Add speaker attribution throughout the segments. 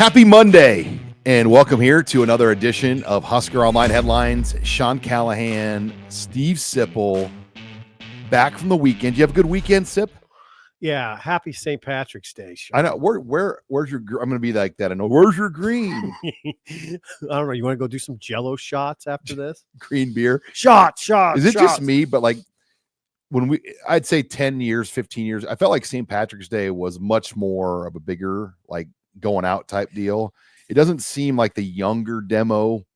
Speaker 1: Happy Monday, and welcome here to another edition of Husker Online Headlines. Sean Callahan, Steve Sipple, back from the weekend. You have a good weekend, Sip?
Speaker 2: Yeah, happy St. Patrick's Day, Sean.
Speaker 1: I know. Where's your? I'm going to be like that. I know. Where's your green?
Speaker 2: I don't know. You want to go do some Jello shots after this?
Speaker 1: Green beer.
Speaker 2: Shot.
Speaker 1: Is it just me? But like I'd say 10 years, 15 years, I felt like St. Patrick's Day was much more of a bigger, like, going out type deal. It doesn't seem like the younger demo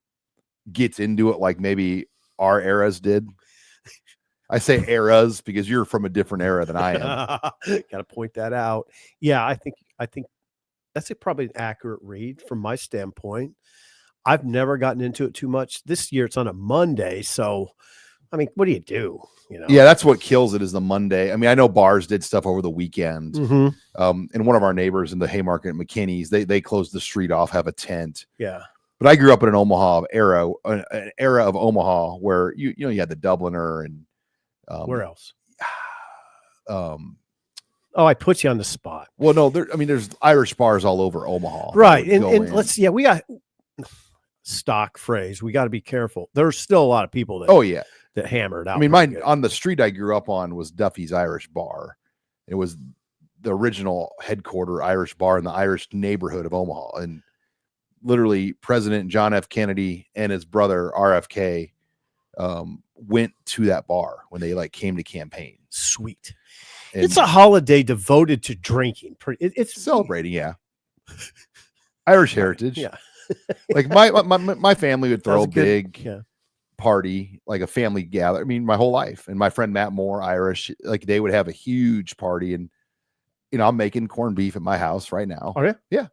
Speaker 1: gets into it like maybe our eras did. I say eras because you're from a different era than I am.
Speaker 2: Got to point that out. Yeah, I think that's probably an accurate read from my standpoint. I've never gotten into it too much. This year it's on a Monday, so I mean, what do you do? You know?
Speaker 1: Yeah, that's what kills it is the Monday. I mean, I know bars did stuff over the weekend.
Speaker 2: Mm-hmm.
Speaker 1: And one of our neighbors in the Haymarket at McKinney's, they closed the street off, have a tent.
Speaker 2: Yeah.
Speaker 1: But I grew up in an era of Omaha where you had the Dubliner and
Speaker 2: where else?
Speaker 1: Oh,
Speaker 2: I put you on the spot.
Speaker 1: Well, no, there's Irish bars all over Omaha.
Speaker 2: Right. And we got stock phrase. We got to be careful. There's still a lot of people that that hammered out.
Speaker 1: I mean, on the street I grew up on was Duffy's Irish Bar. It was the original headquarter Irish bar in the Irish neighborhood of Omaha. And literally President John F. Kennedy and his brother RFK went to that bar when they came to campaign.
Speaker 2: Sweet. And it's a holiday devoted to drinking. It's
Speaker 1: celebrating. Yeah. Irish heritage.
Speaker 2: Yeah.
Speaker 1: Like my family would throw a big party, like a family gather. I mean, my whole life. And my friend Matt Moore, Irish, like they would have a huge party. And I'm making corned beef at my house right now.
Speaker 2: Oh yeah,
Speaker 1: yeah.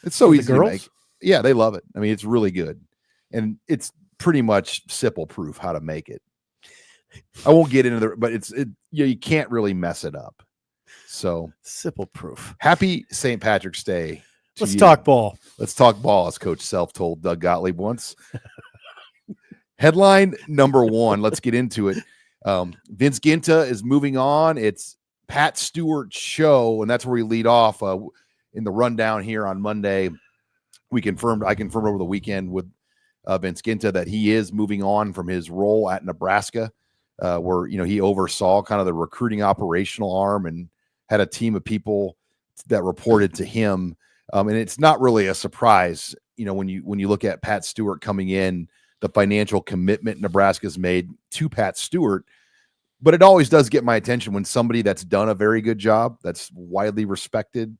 Speaker 1: It's so easy to make. Yeah, they love it. I mean, it's really good, and it's pretty much Sipple proof how to make it. I won't get into but you can't really mess it up. So
Speaker 2: Sipple proof.
Speaker 1: Happy St. Patrick's Day.
Speaker 2: Let's talk ball.
Speaker 1: Let's talk ball, as Coach Self told Doug Gottlieb once. Headline number one. Let's get into it. Vince Guinta is moving on. It's Pat Stewart's show, and that's where we lead off in the rundown here on Monday. I confirmed over the weekend with Vince Guinta that he is moving on from his role at Nebraska, where he oversaw kind of the recruiting operational arm and had a team of people that reported to him. And it's not really a surprise, when you look at Pat Stewart coming in, the financial commitment Nebraska's made to Pat Stewart. But it always does get my attention when somebody that's done a very good job, that's widely respected,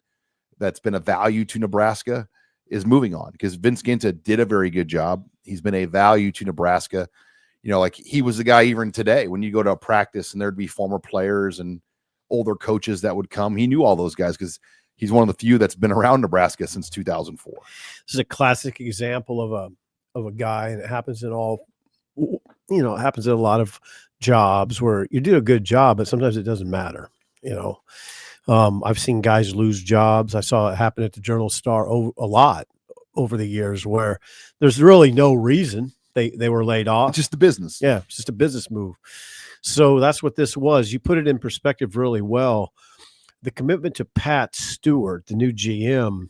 Speaker 1: that's been a value to Nebraska, is moving on, because Vince Guinta did a very good job. He's been a value to Nebraska. Like he was the guy even today when you go to a practice and there'd be former players and older coaches that would come. He knew all those guys because he's one of the few that's been around Nebraska since 2004.
Speaker 2: This is a classic example of a guy, and it happens in it happens in a lot of jobs where you do a good job, but sometimes it doesn't matter. I've seen guys lose jobs. I saw it happen at the Journal-Star a lot over the years where there's really no reason they were laid off.
Speaker 1: It's just the business.
Speaker 2: Yeah, it's just a business move. So that's what this was. You put it in perspective really well. The commitment to Pat Stewart, the new GM,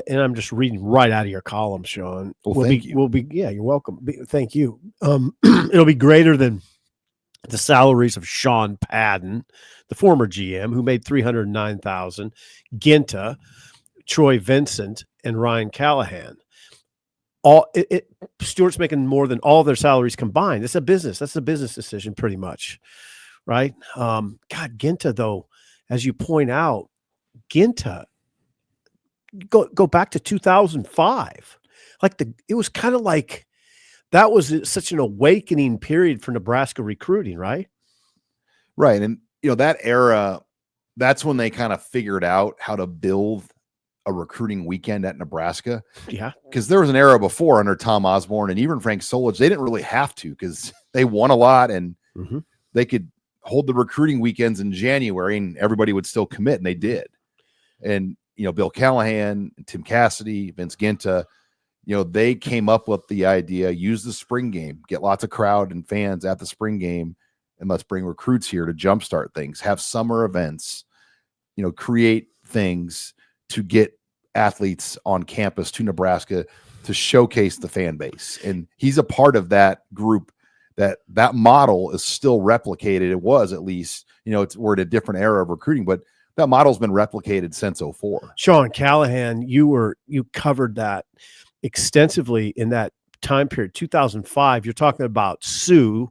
Speaker 2: and I'm just reading right out of your column, Sean.
Speaker 1: Well, thank you.
Speaker 2: Yeah, you're welcome. Thank you. It'll be greater than the salaries of Sean Padden, the former GM, who made $309,000, Guinta, Troy Vincent, and Ryan Callahan. Stewart's making more than all their salaries combined. It's a business. That's a business decision, pretty much, right? God, Guinta, though, as you point out, Guinta, go back to 2005. It was kind of like that was such an awakening period for Nebraska recruiting, right?
Speaker 1: Right. And, that era, that's when they kind of figured out how to build a recruiting weekend at Nebraska.
Speaker 2: Yeah.
Speaker 1: Because there was an era before under Tom Osborne and even Frank Solich, they didn't really have to because they won a lot and they could hold the recruiting weekends in January and everybody would still commit, and they did. And, Bill Callahan, Tim Cassidy, Vince Guinta, they came up with the idea, use the spring game, get lots of crowd and fans at the spring game, and let's bring recruits here to jumpstart things, have summer events, create things to get athletes on campus to Nebraska to showcase the fan base. And he's a part of that group. That model is still replicated. It was, at least, we're at a different era of recruiting, but that model's been replicated since 2004.
Speaker 2: Sean Callahan, you covered that extensively in that time period, 2005. You're talking about Sue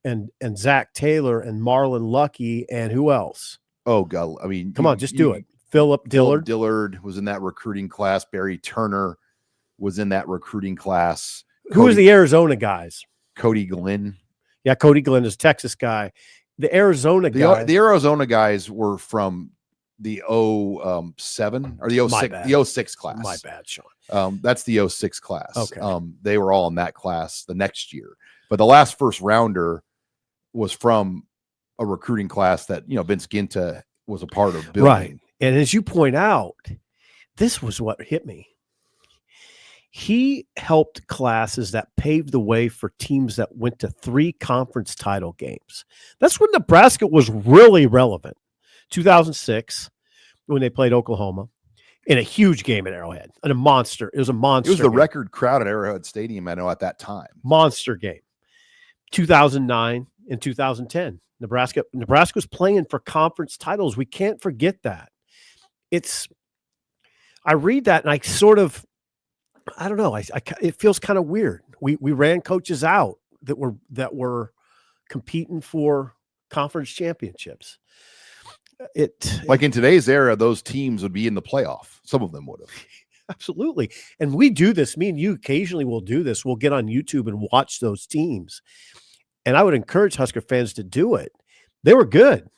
Speaker 2: and Zach Taylor and Marlon Lucky and who else?
Speaker 1: Oh God, I mean,
Speaker 2: come on, just do it. Philip Dillard.
Speaker 1: Dillard was in that recruiting class. Barry Turner was in that recruiting class.
Speaker 2: Who was the Arizona guys?
Speaker 1: Cody Glenn.
Speaker 2: Yeah, Cody Glenn is a Texas guy. The Arizona guys.
Speaker 1: The Arizona guys were from the 07 or the 06, the 06 class.
Speaker 2: My bad, Sean.
Speaker 1: That's the 06 class.
Speaker 2: Okay.
Speaker 1: They were all in that class the next year. But the last first rounder was from a recruiting class that, Vince Guinta was a part of building.
Speaker 2: Right. And as you point out, this was what hit me. He helped classes that paved the way for teams that went to 3 conference title games. That's when Nebraska was really relevant. 2006, when they played Oklahoma in a huge game at Arrowhead, and a monster. It was a monster.
Speaker 1: It was the
Speaker 2: game.
Speaker 1: record crowd at Arrowhead Stadium, I know, at that time.
Speaker 2: Monster game. 2009 and 2010. Nebraska was playing for conference titles. We can't forget that. I read that and I sort of, I don't know. It feels kind of weird. We ran coaches out that were competing for conference championships.
Speaker 1: Like in today's era, those teams would be in the playoff. Some of them would have.
Speaker 2: Absolutely. And we do this. Me and you occasionally will do this. We'll get on YouTube and watch those teams. And I would encourage Husker fans to do it. They were good.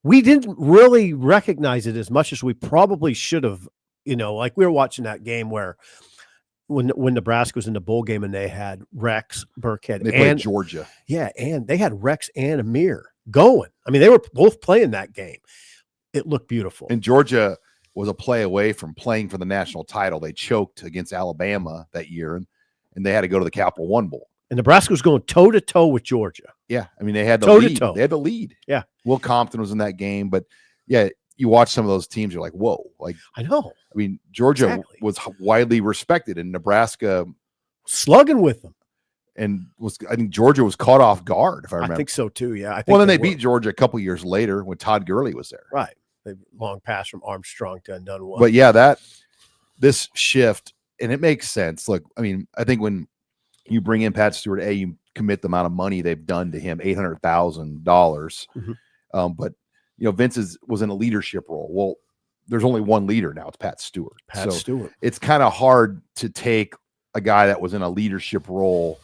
Speaker 2: We didn't really recognize it as much as we probably should have. Like we were watching that game where when Nebraska was in the bowl game and they had Rex Burkhead.
Speaker 1: They played Georgia.
Speaker 2: Yeah, and they had Rex and Amir going. I mean, they were both playing that game. It looked beautiful.
Speaker 1: And Georgia was a play away from playing for the national title. They choked against Alabama that year, and they had to go to the Capital One Bowl.
Speaker 2: And Nebraska was going toe-to-toe with Georgia.
Speaker 1: Yeah, I mean, they had the lead. They had the lead.
Speaker 2: Yeah.
Speaker 1: Will Compton was in that game, but yeah, you watch some of those teams, you're like, whoa. Like,
Speaker 2: I know.
Speaker 1: I mean, Georgia was widely respected, and Nebraska
Speaker 2: slugging with them.
Speaker 1: And I think Georgia was caught off guard, if I remember.
Speaker 2: I think so too. Yeah.
Speaker 1: Then they beat Georgia a couple years later when Todd Gurley was there.
Speaker 2: Right. They long pass from Armstrong to Dunwell.
Speaker 1: But yeah, this shift, and it makes sense. Look, I mean, I think when you bring in Pat Stewart, you commit the amount of money they've done to him, $800,000.
Speaker 2: Mm-hmm.
Speaker 1: But Vince was in a leadership role. Well, there's only one leader now. It's Pat Stewart.
Speaker 2: Stewart.
Speaker 1: It's kind of hard to take a guy that was in a leadership role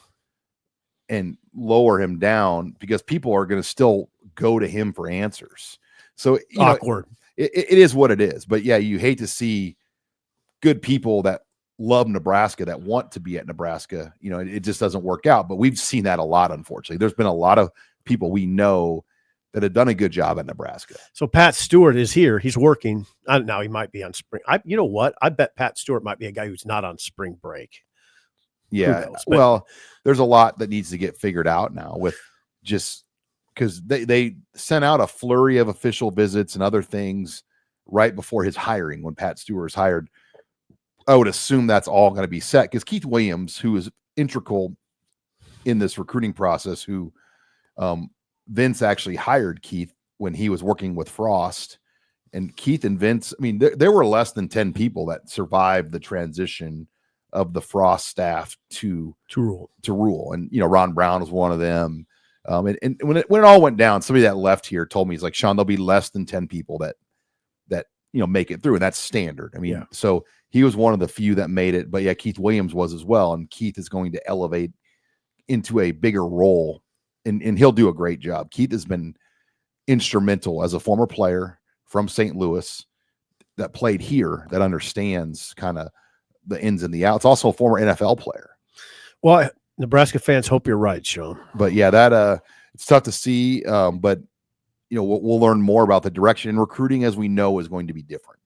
Speaker 1: and lower him down, because people are going to still go to him for answers. So
Speaker 2: awkward.
Speaker 1: It is what it is. But yeah, you hate to see good people that love Nebraska, that want to be at Nebraska. It just doesn't work out. But we've seen that a lot, unfortunately. There's been a lot of people we know that have done a good job at Nebraska.
Speaker 2: So Pat Stewart is here. He's working. Now he might be on spring. You know what? I bet Pat Stewart might be a guy who's not on spring break.
Speaker 1: Yeah. Well, there's a lot that needs to get figured out now, with just because they sent out a flurry of official visits and other things right before his hiring. When Pat Stewart was hired, I would assume that's all going to be set, because Keith Williams, who is integral in this recruiting process, who Vince actually hired Keith when he was working with Frost. And Keith and Vince, I mean, there were less than 10 people that survived the transition of the Frost staff to Rule. And, Ron Brown was one of them. And when it all went down, somebody that left here told me, he's like, Sean, there'll be less than 10 people that make it through. And that's standard. I mean, So he was one of the few that made it. But yeah, Keith Williams was as well. And Keith is going to elevate into a bigger role, and he'll do a great job. Keith has been instrumental as a former player from St. Louis that played here, that understands kind of the ins and the outs. Also a former NFL player. Well,
Speaker 2: Nebraska fans hope you're right, Sean.
Speaker 1: But yeah, it's tough to see. But we'll learn more about the direction, and recruiting, as we know, is going to be different.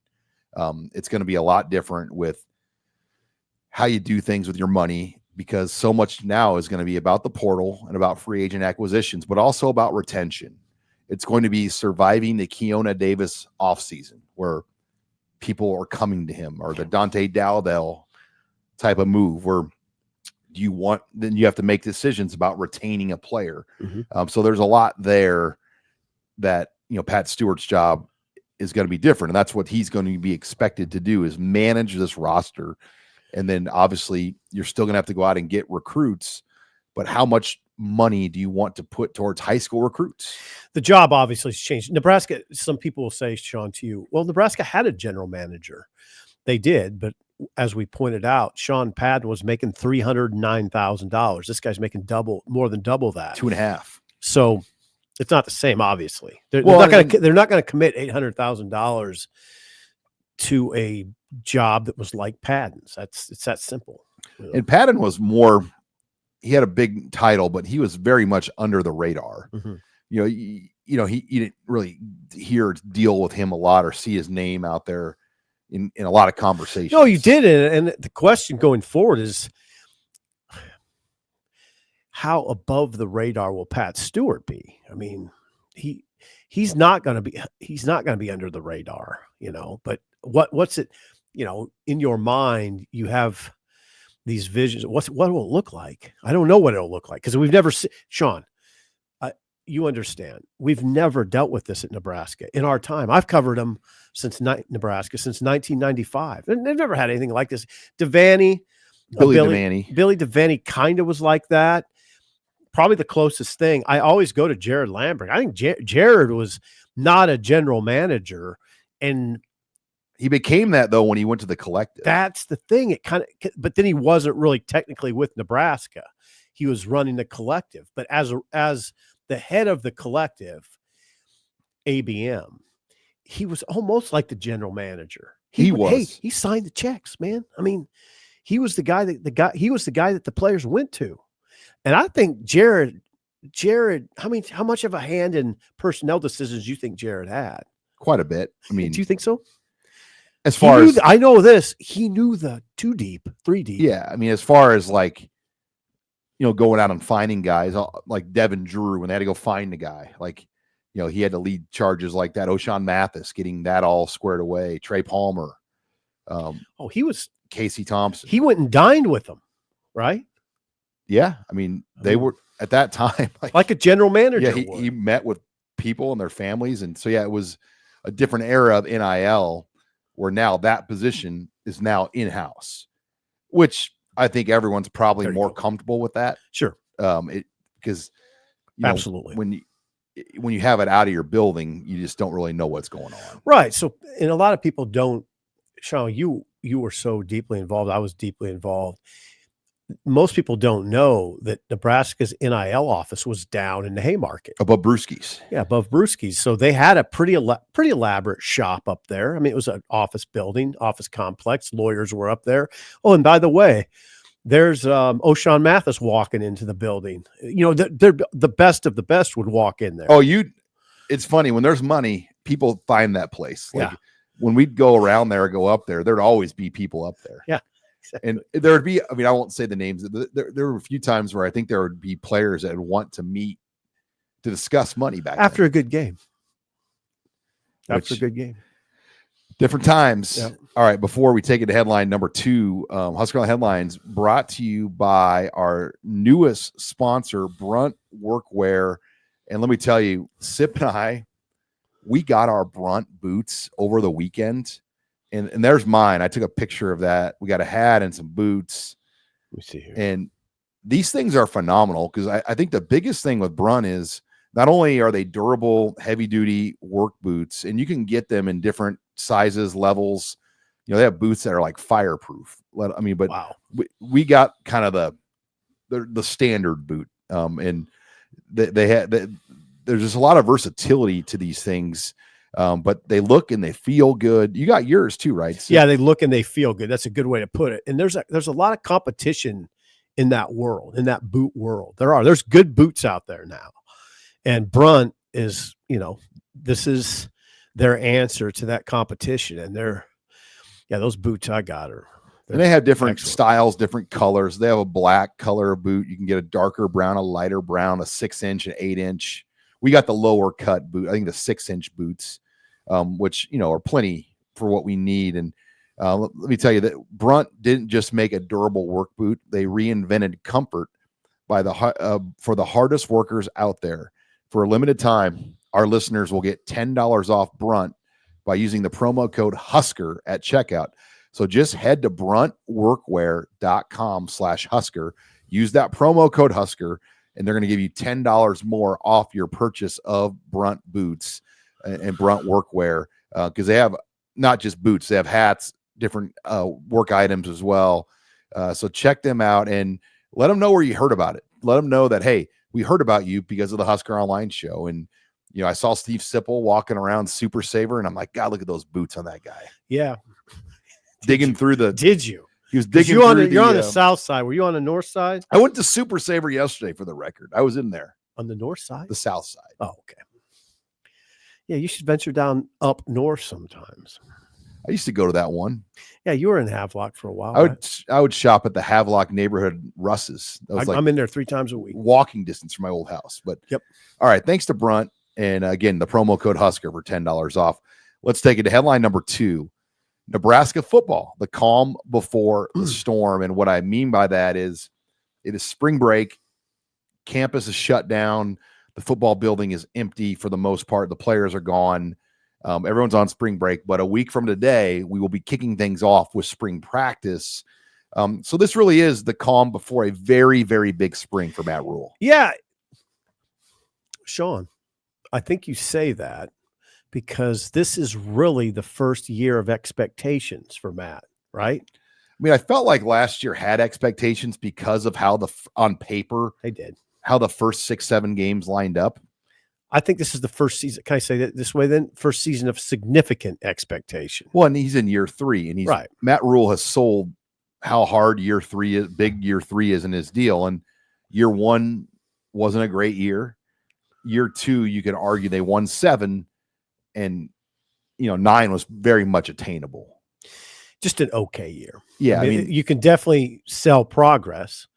Speaker 1: It's going to be a lot different with how you do things with your money, because so much now is going to be about the portal and about free agent acquisitions, but also about retention. It's going to be surviving the Keona Davis offseason, where people are coming to him, or the Dante Dowdell type of move where then you have to make decisions about retaining a player. So there's a lot there that, Pat Stewart's job is going to be different. And that's what he's going to be expected to do, is manage this roster. And then obviously you're still going to have to go out and get recruits, but how much money do you want to put towards high school recruits?
Speaker 2: The job obviously has changed. Nebraska, some people will say, Sean, to you, well, Nebraska had a general manager. They did, but as we pointed out, Sean Padden was making $309,000. This guy's making more than double that.
Speaker 1: 2.5.
Speaker 2: So it's not the same, obviously. They're not going to commit $800,000 to a job that was like Padden's. It's that simple.
Speaker 1: And Padden was more, he had a big title, but he was very much under the radar. He didn't really deal with him a lot or see his name out there in a lot of conversations.
Speaker 2: No, you did. And the question going forward is, how above the radar will Pat Stewart be? I mean, he's not going to be under the radar, but what's it, in your mind, you have these visions. What will it look like? I don't know what it'll look like, because we've never seen, Sean, you understand, we've never dealt with this at Nebraska in our time. I've covered them Nebraska since 1995. And they've never had anything like this. Billy Devaney kind of was like that. Probably the closest thing. I always go to Jared Lambert. I think Jared was not a general manager, and
Speaker 1: he became that though when he went to the Collective.
Speaker 2: That's the thing. But then he wasn't really technically with Nebraska. He was running the Collective, but as the head of the Collective, ABM, he was almost like the general manager. He signed the checks, man. I mean, he was the guy that the players went to. And I think Jared, how much of a hand in personnel decisions do you think Jared had?
Speaker 1: Quite a bit. I mean,
Speaker 2: do you think so?
Speaker 1: As far as
Speaker 2: I know this, he knew the 2 deep, 3 deep.
Speaker 1: Yeah. I mean, as far as going out and finding guys like Devin Drew, when they had to go find the guy, he had to lead charges like that. O'Shawn Mathis, getting that all squared away. Trey Palmer.
Speaker 2: He was
Speaker 1: Casey Thompson.
Speaker 2: He went and dined with them, right?
Speaker 1: Yeah. I mean, they were at that time
Speaker 2: like a general manager.
Speaker 1: Yeah. He met with people and their families. And so, it was a different era of NIL, where now that position is now in-house, which I think everyone's probably more comfortable with that.
Speaker 2: Sure.
Speaker 1: Because
Speaker 2: absolutely,
Speaker 1: when you have it out of your building, you just don't really know what's going on.
Speaker 2: Right. So, and a lot of people don't, Sean, you were so deeply involved. I was deeply involved. Most people don't know that Nebraska's NIL office was down in the Haymarket.
Speaker 1: Above Brewski's.
Speaker 2: Yeah, above Brewski's. So they had a pretty elaborate shop up there. I mean, it was an office building, office complex. Lawyers were up there. Oh, and by the way, there's O'Shawn Mathis walking into the building. They're the best of the best would walk in there.
Speaker 1: Oh, it's funny. When there's money, people find that place. When we'd go around there or go up there, there'd always be people up there.
Speaker 2: Yeah.
Speaker 1: And there would be, I mean, I won't say the names. There were a few times where I think there would be players that would want to meet to discuss money back
Speaker 2: after
Speaker 1: then.
Speaker 2: a good game. After a good game.
Speaker 1: Different times.
Speaker 2: Yep.
Speaker 1: All right. Before we take it to headline number 2, HuskerOnline headlines brought to you by our newest sponsor, Brunt Workwear. And let me tell you, Sip and I, we got our Brunt boots over the weekend. And there's mine. I took a picture of that. We got a hat and some boots.
Speaker 2: Let me see here.
Speaker 1: And these things are phenomenal, because I think the biggest thing with Brunt is not only are they durable, heavy-duty work boots, and you can get them in different sizes, levels. They have boots that are like fireproof. I mean, but
Speaker 2: wow.
Speaker 1: we got kind of the standard boot. And they had there's just a lot of versatility to these things. But they look and they feel good. You got yours too, right? So,
Speaker 2: yeah, they look and they feel good. That's a good way to put it. And there's a lot of competition in that world, in that boot world. There's good boots out there now. And Brunt is, this is their answer to that competition. And those boots I got
Speaker 1: and they have different
Speaker 2: excellent
Speaker 1: styles, different colors. They have a black color boot. You can get a darker brown, a lighter brown, a 6-inch, an 8-inch. We got the lower cut boot. I think the 6-inch boots. Which, are plenty for what we need. And let me tell you that Brunt didn't just make a durable work boot. They reinvented comfort for the hardest workers out there. For a limited time, our listeners will get $10 off Brunt by using the promo code Husker at checkout. So just head to bruntworkwear.com/Husker. Use that promo code Husker, and they're going to give you $10 more off your purchase of Brunt boots and Brunt Workwear, because they have not just boots, they have hats, different work items as well. So check them out and let them know where you heard about it. Let them know that, hey, we heard about you because of the Husker Online show. And, I saw Steve Sipple walking around Super Saver, and I'm like, God, look at those boots on that guy.
Speaker 2: Yeah.
Speaker 1: Digging through the.
Speaker 2: Did you?
Speaker 1: He was digging
Speaker 2: you're
Speaker 1: through
Speaker 2: on the south side. Were you on the north side?
Speaker 1: I went to Super Saver yesterday for the record. I was in there.
Speaker 2: On the north side?
Speaker 1: The south side.
Speaker 2: Oh, okay. Yeah, you should venture down up north sometimes.
Speaker 1: I used to go to that one.
Speaker 2: Yeah, you were in Havelock for a while.
Speaker 1: I would shop at the Havelock neighborhood Russ's.
Speaker 2: I'm in there 3 times a week.
Speaker 1: Walking distance from my old house. But
Speaker 2: yep.
Speaker 1: All right, thanks to Brunt. And again, the promo code Husker for $10 off. Let's take it to headline number 2. Nebraska football, the calm before the storm. And what I mean by that is it is spring break. Campus is shut down. The football building is empty for the most part. The players are gone. Everyone's on spring break. But a week from today, we will be kicking things off with spring practice. So this really is the calm before a very, very big spring for Matt Rule.
Speaker 2: Yeah. Sean, I think you say that because this is really the first year of expectations for Matt, right?
Speaker 1: I mean, I felt like last year had expectations because of how on paper
Speaker 2: they did,
Speaker 1: how the first 6-7 games lined up.
Speaker 2: I think this is the first season. Can I say that this way then? First season of significant expectation.
Speaker 1: Well, and he's in year 3, and
Speaker 2: right.
Speaker 1: Matt Rule has sold how hard year 3 is, big year 3 is in his deal. And year 1 wasn't a great year. Year 2, you could argue they won 7, and 9 was very much attainable.
Speaker 2: Just an okay year.
Speaker 1: Yeah,
Speaker 2: I mean, you can definitely sell progress,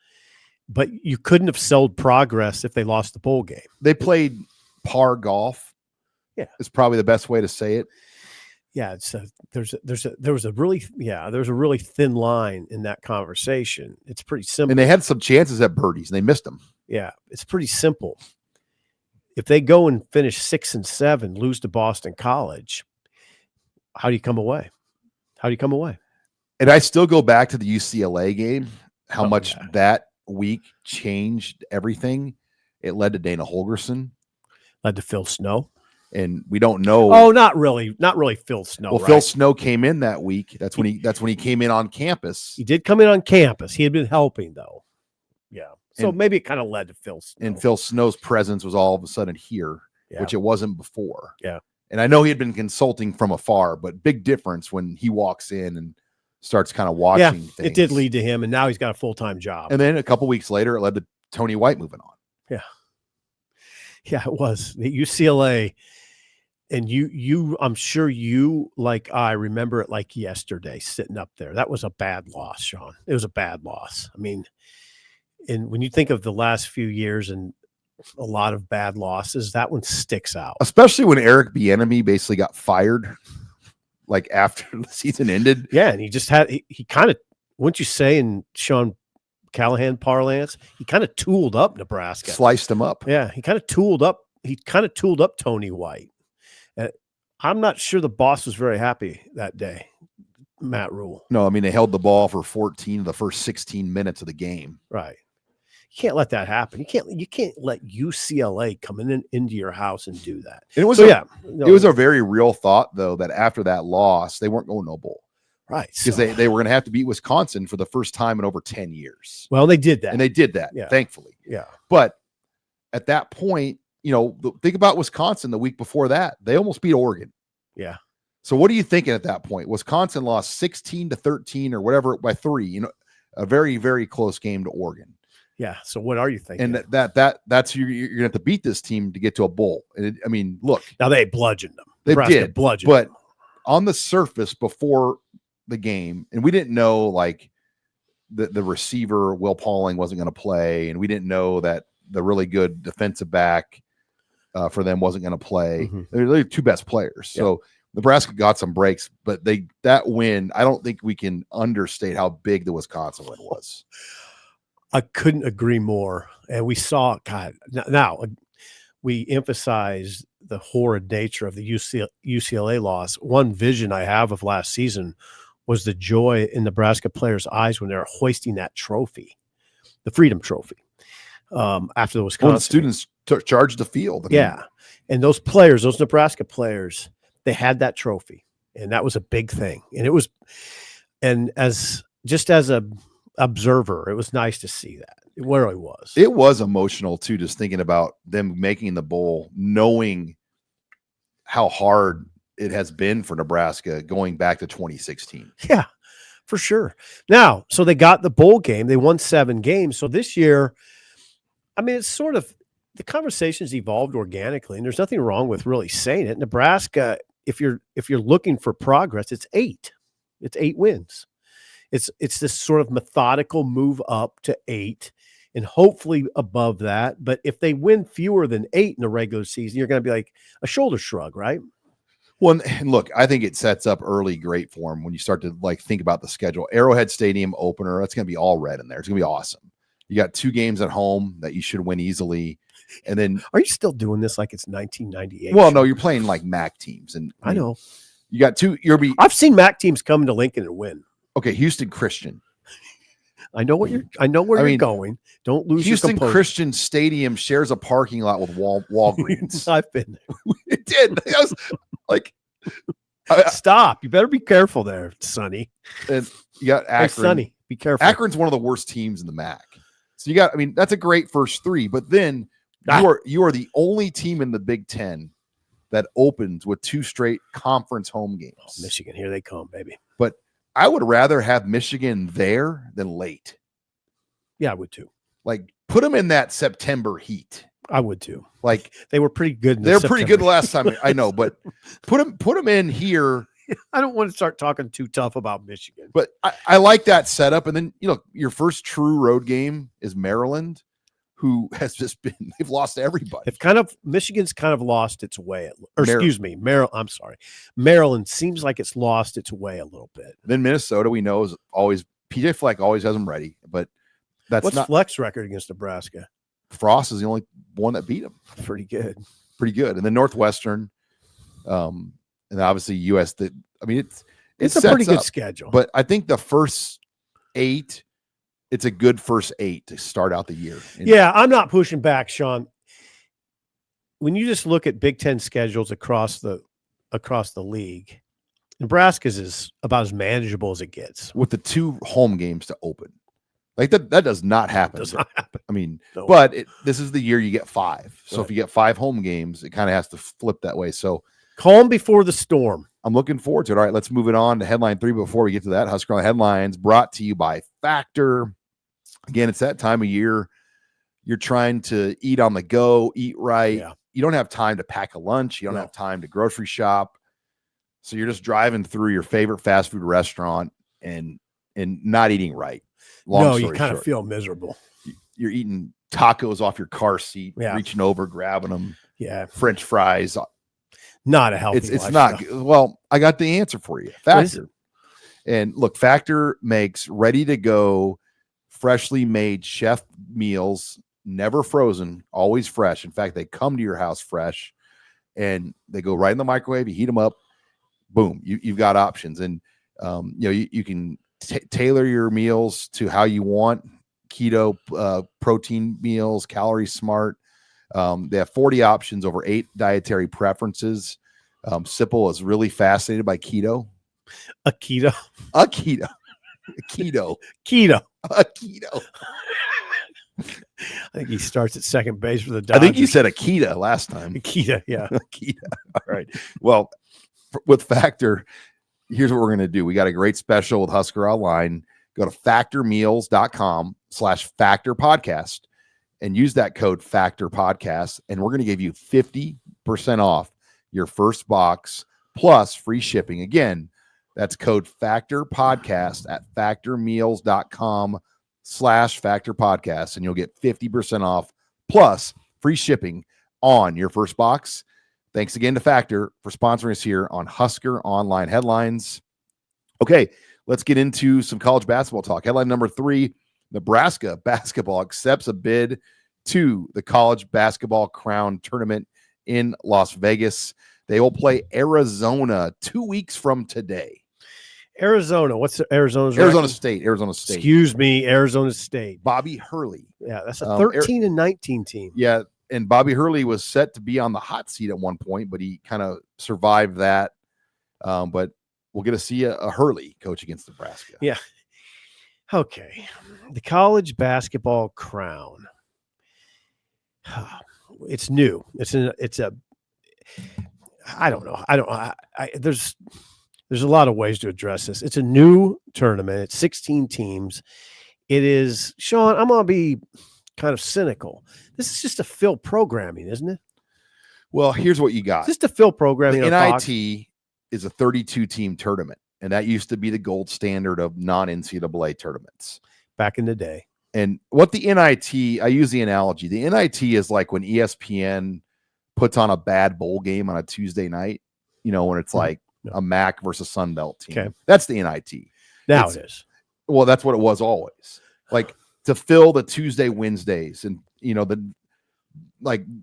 Speaker 2: but you couldn't have sold progress if they lost the bowl game.
Speaker 1: They played par golf.
Speaker 2: Yeah,
Speaker 1: is probably the best way to say it.
Speaker 2: Yeah, there was a really thin line in that conversation. It's pretty simple.
Speaker 1: And they had some chances at birdies, and they missed them.
Speaker 2: Yeah, it's pretty simple. If they go and finish 6 and 7, lose to Boston College, how do you come away? And
Speaker 1: I still go back to the UCLA game, how much that week changed everything. It led to Dana Holgorsen.
Speaker 2: Led to Phil Snow.
Speaker 1: And we don't know.
Speaker 2: Oh, not really Phil Snow.
Speaker 1: Well, right? Phil Snow came in that week. That's when he came in on campus.
Speaker 2: He did come in on campus. He had been helping though. Yeah. So maybe it kind of led to Phil Snow.
Speaker 1: And Phil Snow's presence was all of a sudden here, which it wasn't before.
Speaker 2: Yeah.
Speaker 1: And I know he had been consulting from afar, but big difference when he walks in and starts kind of watching things.
Speaker 2: It did lead to him, and now he's got a full-time job.
Speaker 1: And then a couple weeks later, it led to Tony White moving on.
Speaker 2: Yeah. Yeah, it was. UCLA, and you I'm sure you, like I, remember it like yesterday, sitting up there. That was a bad loss, Sean. It was a bad loss. I mean, and when you think of the last few years and a lot of bad losses, that one sticks out.
Speaker 1: Especially when Eric Bieniemy basically got fired, like after the season ended.
Speaker 2: Yeah, and he just had he kind of, wouldn't you say, in Sean Callahan parlance, he kind of tooled up Nebraska,
Speaker 1: sliced him up.
Speaker 2: Yeah, he kind of tooled up. He kind of tooled up Tony White. I'm not sure the boss was very happy that day, Matt Rule.
Speaker 1: No, I mean, they held the ball for 14 of the first 16 minutes of the game.
Speaker 2: Right. You can't let that happen. You can't let UCLA come into your house and do that.
Speaker 1: And it was it was a very real thought though, that after that loss, they weren't going to a bowl.
Speaker 2: Right.
Speaker 1: Because they were going to have to beat Wisconsin for the first time in over 10 years.
Speaker 2: Well, they did that.
Speaker 1: And they did that, thankfully.
Speaker 2: Yeah.
Speaker 1: But at that point, think about Wisconsin the week before that. They almost beat Oregon.
Speaker 2: Yeah.
Speaker 1: So what are you thinking at that point? Wisconsin lost 16-13 or whatever by 3, a very, very close game to Oregon.
Speaker 2: Yeah. So what are you thinking?
Speaker 1: And that's you're going to have to beat this team to get to a bowl. And I mean, look.
Speaker 2: Now they bludgeoned them.
Speaker 1: They
Speaker 2: Nebraska
Speaker 1: did.
Speaker 2: But
Speaker 1: on the surface before the game, and we didn't know like the receiver, Will Pauling, wasn't going to play. And we didn't know that the really good defensive back for them wasn't going to play.
Speaker 2: Mm-hmm.
Speaker 1: They're the 2 best players. So Nebraska got some breaks, but that win, I don't think we can understate how big the Wisconsin win was.
Speaker 2: I couldn't agree more. And we saw, God, now we emphasize the horrid nature of the UCLA loss. One vision I have of last season was the joy in Nebraska players' eyes when they were hoisting that trophy, the Freedom Trophy, after the Wisconsin.
Speaker 1: When students charged the field.
Speaker 2: Yeah. And those players, those Nebraska players, they had that trophy, and that was a big thing. And it was, and as a observer, it was nice to see that. It really was.
Speaker 1: It was emotional too, just thinking about them making the bowl, knowing how hard it has been for Nebraska going back to 2016.
Speaker 2: Yeah, for sure. Now, so they got the bowl game. They won 7 games. So this year, I mean, it's sort of, the conversation's evolved organically, and there's nothing wrong with really saying it. Nebraska, if you're looking for progress, it's 8. It's 8 wins. It's this sort of methodical move up to 8 and hopefully above that. But if they win fewer than 8 in the regular season, you're going to be like a shoulder shrug, right?
Speaker 1: Well, and look, I think it sets up early great for them when you start to think about the schedule. Arrowhead Stadium opener, that's going to be all red in there. It's going to be awesome. You got 2 games at home that you should win easily. And then,
Speaker 2: are you still doing this like it's 1998?
Speaker 1: Well, no, you're playing like MAC teams, and
Speaker 2: I know
Speaker 1: you got 2.
Speaker 2: I've seen MAC teams come to Lincoln and win.
Speaker 1: Okay, Houston Christian.
Speaker 2: I know where you're going. Don't lose
Speaker 1: Houston
Speaker 2: your composure.
Speaker 1: Christian Stadium shares a parking lot with Walgreens.
Speaker 2: I've been there.
Speaker 1: It did. I was like,
Speaker 2: stop. You better be careful there, Sonny.
Speaker 1: And you got Akron.
Speaker 2: Hey, Sonny, be careful.
Speaker 1: Akron's one of the worst teams in the MAC. So you got, I mean, that's a great first 3, but then you are the only team in the Big Ten that opens with 2 straight conference home games.
Speaker 2: Oh, Michigan, here they come, baby.
Speaker 1: But I would rather have Michigan there than late.
Speaker 2: Yeah, I would too.
Speaker 1: Like, put them in that September heat.
Speaker 2: I would too.
Speaker 1: Like,
Speaker 2: they were pretty good.
Speaker 1: They're pretty good last time. I know, but put them in here.
Speaker 2: I don't want to start talking too tough about Michigan,
Speaker 1: but I like that setup. And then, your first true road game is Maryland, who has just been, they've lost to everybody.
Speaker 2: Michigan's kind of lost its way. I'm sorry. Maryland seems like it's lost its way a little bit.
Speaker 1: Then Minnesota, we know, is always, PJ Fleck always has them ready, but
Speaker 2: what's not Fleck's record against Nebraska?
Speaker 1: Frost is the only one that beat him.
Speaker 2: Pretty good.
Speaker 1: And then Northwestern, and obviously US.
Speaker 2: It's a pretty good schedule.
Speaker 1: But I think the first 8, it's a good first 8 to start out the year.
Speaker 2: Yeah, I'm not pushing back, Sean. When you just look at Big Ten schedules across the league, Nebraska's is about as manageable as it gets.
Speaker 1: With the 2 home games to open. Like that does not happen.
Speaker 2: Does not happen.
Speaker 1: I mean,
Speaker 2: no.
Speaker 1: But this is the year you get 5. So
Speaker 2: right.
Speaker 1: If you get 5 home games, it kind of has to flip that way. So
Speaker 2: calm before the storm.
Speaker 1: I'm looking forward to it. All right, let's move it on to headline 3. Before we get to that, HuskerOnline headlines brought to you by Factor. Again, it's that time of year. You're trying to eat on the go, eat right.
Speaker 2: Yeah.
Speaker 1: You don't have time to pack a lunch. You don't have time to grocery shop. So you're just driving through your favorite fast food restaurant and not eating right.
Speaker 2: You kind of feel miserable.
Speaker 1: You're eating tacos off your car seat, reaching over, grabbing them.
Speaker 2: Yeah.
Speaker 1: French fries.
Speaker 2: Not a healthy
Speaker 1: It's not. Well, I got the answer for you. Factor. And look, Factor makes ready-to-go, freshly made chef meals, never frozen, always fresh. In fact, they come to your house fresh, and they go right in the microwave. You heat them up. Boom. You've got options. And, you can tailor your meals to how you want. Keto, protein meals, calorie smart. They have 40 options over 8 dietary preferences. Sipple is really fascinated by keto.
Speaker 2: A keto. I think he starts at second base for the Dodgers.
Speaker 1: I think you said Akita last time.
Speaker 2: Akita, yeah.
Speaker 1: Akita. All right. Well, with Factor, here's what we're going to do. We got a great special with HuskerOnline. Go to factormeals.com/factorpodcast and use that code factorpodcast. And we're going to give you 50% off your first box plus free shipping. Again, that's code factorpodcast at factormeals.com/factorpodcast. And you'll get 50% off plus free shipping on your first box. thanks again to Factor for sponsoring us here on Husker Online Headlines. Okay, let's get into some college basketball talk. Headline number 3, Nebraska basketball accepts a bid to the College Basketball Crown Tournament in Las Vegas. They will play Arizona 2 weeks from today.
Speaker 2: Arizona. What's Arizona's
Speaker 1: Arizona
Speaker 2: record?
Speaker 1: State. Arizona State.
Speaker 2: Excuse me, Arizona State.
Speaker 1: Bobby Hurley.
Speaker 2: Yeah, that's a 13-19 team.
Speaker 1: Yeah, and Bobby Hurley was set to be on the hot seat at one point, but he kind of survived that. But we'll get to see a Hurley coach against Nebraska.
Speaker 2: Yeah. Okay. The College Basketball Crown. It's new. I don't know. There's a lot of ways to address this. It's a new tournament. It's 16 teams. It is, Sean, I'm going to be kind of cynical. This is just a fill programming, isn't it?
Speaker 1: Well, here's what you got.
Speaker 2: Just a fill programming.
Speaker 1: The NIT is a 32-team tournament, and that used to be the gold standard of non-NCAA tournaments.
Speaker 2: Back in the day.
Speaker 1: And what the NIT, I use the analogy. The NIT is like when ESPN puts on a bad bowl game on a Tuesday night, when it's like a MAC versus Sun Belt team.
Speaker 2: Okay.
Speaker 1: That's the NIT.
Speaker 2: Now it is.
Speaker 1: Well, that's what it was always. Like to fill the Tuesday, Wednesdays, and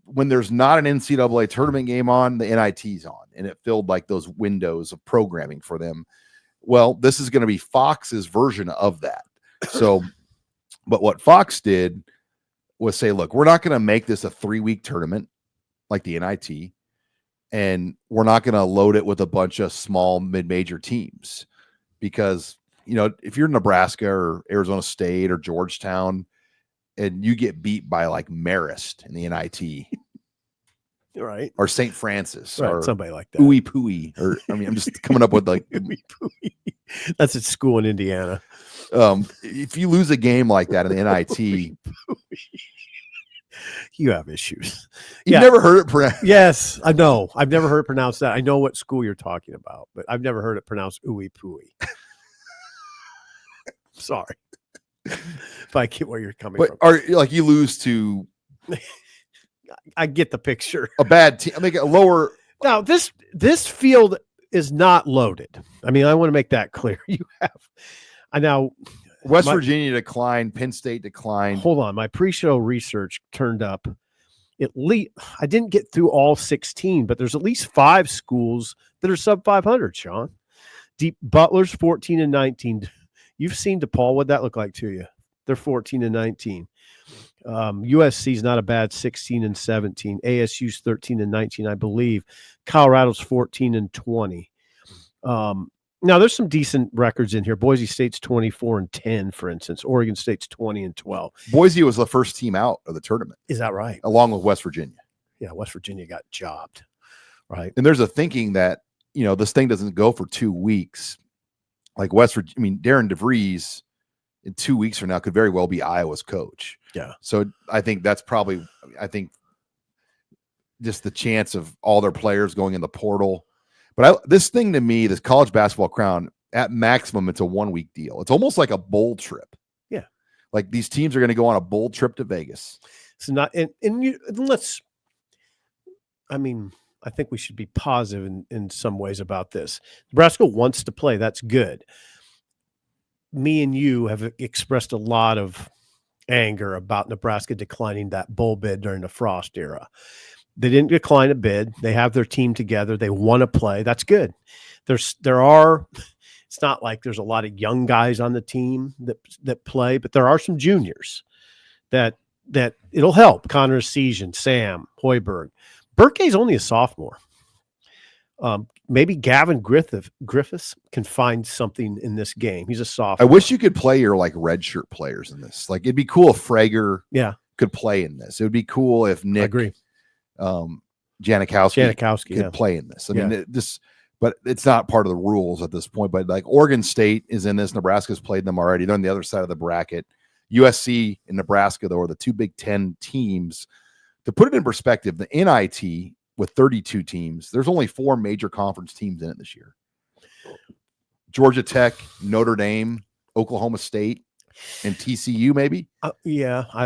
Speaker 1: when there's not an NCAA tournament game on, the NIT's on, and it filled like those windows of programming for them. Well, this is going to be Fox's version of that. So, but what Fox did was say, look, we're not going to make this a 3-week tournament like the NIT, and we're not going to load it with a bunch of small mid-major teams because, if you're Nebraska or Arizona State or Georgetown and you get beat by like Marist in the NIT,
Speaker 2: right,
Speaker 1: or St. Francis,
Speaker 2: right,
Speaker 1: or
Speaker 2: somebody like that,
Speaker 1: Ooey Pooey, or I'm just coming up with like
Speaker 2: that's at school in Indiana.
Speaker 1: If you lose a game like that in the NIT,
Speaker 2: you have issues.
Speaker 1: You've never heard it pronounced.
Speaker 2: Yes, I know. I've never heard it pronounced that. I know what school you're talking about, but I've never heard it pronounced ooey pooey. Sorry. If I get where you're coming from.
Speaker 1: Are like you lose to
Speaker 2: I get the picture.
Speaker 1: A bad team. I make it lower.
Speaker 2: Now, this field is not loaded. I mean, I want to make that clear.
Speaker 1: West Virginia declined, Penn State declined.
Speaker 2: Hold on. My pre-show research turned up at least, I didn't get through all 16, but there's at least 5 schools that are sub 500, Sean. Butler's 14-19. You've seen DePaul. What'd that look like to you? They're 14-19. USC's not a bad 16-17. ASU's 13-19, I believe. Colorado's 14-20. Now there's some decent records in here. Boise State's 24-10, for instance. Oregon State's 20-12.
Speaker 1: Boise was the first team out of the tournament.
Speaker 2: Is that right?
Speaker 1: Along with West Virginia.
Speaker 2: Yeah, West Virginia got jobbed. Right.
Speaker 1: And there's a thinking that, this thing doesn't go for 2 weeks. Like Darren DeVries in 2 weeks from now could very well be Iowa's coach.
Speaker 2: Yeah.
Speaker 1: So I think that's probably, just the chance of all their players going in the portal. But this thing to me, this college basketball crown, at maximum, it's a 1-week deal. It's almost like a bowl trip.
Speaker 2: Yeah.
Speaker 1: Like these teams are going to go on a bowl trip to Vegas.
Speaker 2: So I think we should be positive in some ways about this. Nebraska wants to play. That's good. Me and you have expressed a lot of anger about Nebraska declining that bowl bid during the Frost era. They didn't decline a bid. They have their team together. They want to play. That's good. It's not like there's a lot of young guys on the team that play, but there are some juniors that it'll help. Connor Esesian, Sam Hoiberg. Burke's only a sophomore. Maybe Gavin Griffiths can find something in this game. He's a sophomore.
Speaker 1: I wish you could play your like redshirt players in this. Like it'd be cool if Frager could play in this. It would be cool if Nick Janikowski could play in this. I mean, but it's not part of the rules at this point. But like Oregon State is in this. Nebraska's played them already. They're on the other side of the bracket. USC and Nebraska, though, are the 2 Big Ten teams. To put it in perspective, the NIT with 32 teams, there's only 4 major conference teams in it this year. Georgia Tech, Notre Dame, Oklahoma State, and TCU, maybe?
Speaker 2: I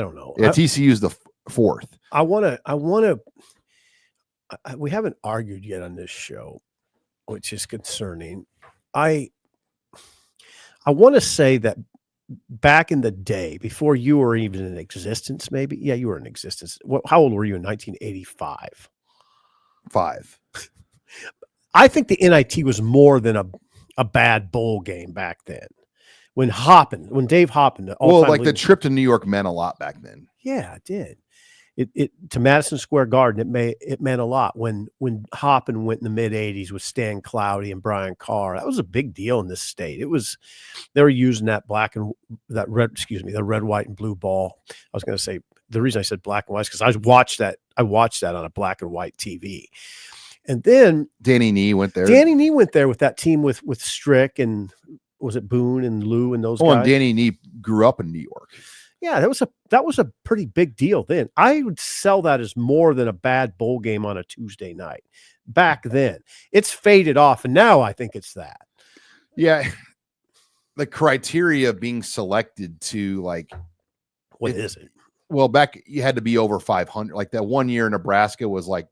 Speaker 2: don't know.
Speaker 1: Yeah, TCU is the 4th.
Speaker 2: I want to we haven't argued yet on this show, which is concerning. I want to say that back in the day, before you were even in existence, maybe. Yeah, you were in existence. How old were you in 1985?
Speaker 1: 5.
Speaker 2: I think the NIT was more than a bad bowl game back then. When Dave Hoppin,
Speaker 1: The trip to New York meant a lot back then.
Speaker 2: Yeah, it did. It to Madison Square Garden, it meant a lot when Hoppin went in the mid '80s with Stan Cloudy and Brian Carr. That was a big deal in this state. They were using the red, white, and blue ball. I was going to say the reason I said black and white is because I watched that on a black and white TV. And then
Speaker 1: Danny Nee went there.
Speaker 2: Danny Nee went there with that team with Strick and was it Boone and Lou and those guys?
Speaker 1: And Danny Nee grew up in New York.
Speaker 2: Yeah, that was a pretty big deal then. I would sell that as more than a bad bowl game on a Tuesday night. Back then, it's faded off, and now I think it's that.
Speaker 1: Yeah, the criteria of being selected to
Speaker 2: what is it?
Speaker 1: Well, back you had to be over 500. Like that one year, Nebraska was like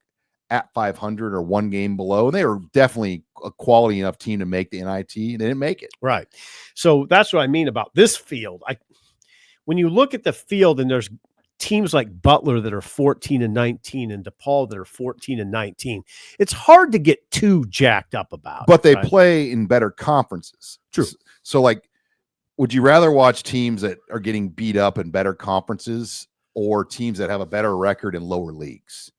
Speaker 1: at 500 or one game below. They were definitely a quality enough team to make the NIT. They didn't make it.
Speaker 2: Right. So that's what I mean about this field. When you look at the field and there's teams like Butler that are 14-19 and DePaul that are 14-19, it's hard to get too jacked up about.
Speaker 1: But they play in better conferences.
Speaker 2: True.
Speaker 1: So would you rather watch teams that are getting beat up in better conferences or teams that have a better record in lower leagues?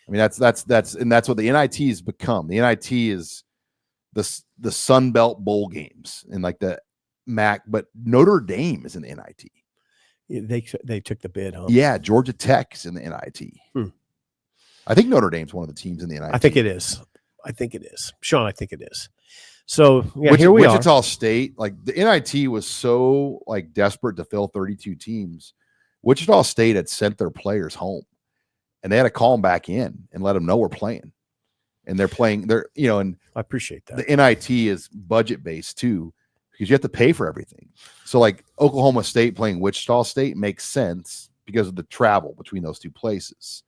Speaker 1: I mean, that's what the NIT has become. The NIT is the Sun Belt bowl games and like the MAC, but Notre Dame is in the NIT.
Speaker 2: They took the bid, huh?
Speaker 1: Yeah, Georgia Tech is in the NIT. I think Notre Dame's one of the teams in the NIT.
Speaker 2: I think it is. Sean, I think it is. So here we are.
Speaker 1: Wichita State, the NIT was so desperate to fill 32 teams. Wichita State had sent their players home, and they had to call them back in and let them know we're playing. And they're playing. And
Speaker 2: I appreciate that.
Speaker 1: The NIT is budget based too, because you have to pay for everything. So Oklahoma State playing Wichita State makes sense because of the travel between those two places.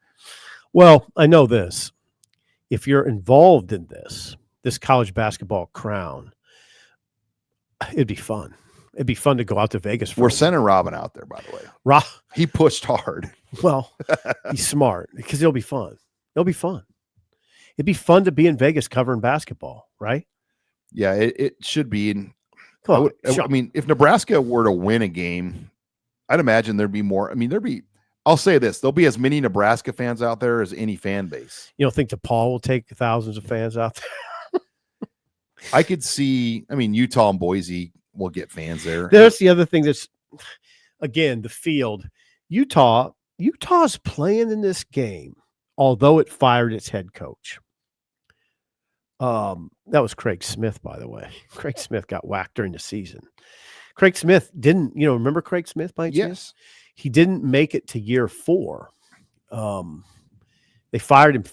Speaker 2: Well, I know this. If you're involved in this college basketball crown, it'd be fun. It'd be fun to go out to Vegas.
Speaker 1: We're sending Robin out there, by the way. He pushed hard.
Speaker 2: Well, he's smart because it'll be fun. It'll be fun. It'd be fun to be in Vegas covering basketball, right?
Speaker 1: Yeah, it should be. And
Speaker 2: I
Speaker 1: mean, if Nebraska were to win a game, I'd imagine there'd be more. I mean, I'll say this: there'll be as many Nebraska fans out there as any fan base.
Speaker 2: You don't think DePaul will take thousands of fans out there?
Speaker 1: I could see. I mean, Utah and Boise will get fans there.
Speaker 2: There's the other thing that's, again, the field. Utah's playing in this game, although it fired its head coach. That was Craig Smith, by the way. Craig Smith got whacked during the season. Craig Smith didn't, remember Craig Smith by chance?
Speaker 1: Yes.
Speaker 2: He didn't make it to year 4. They fired him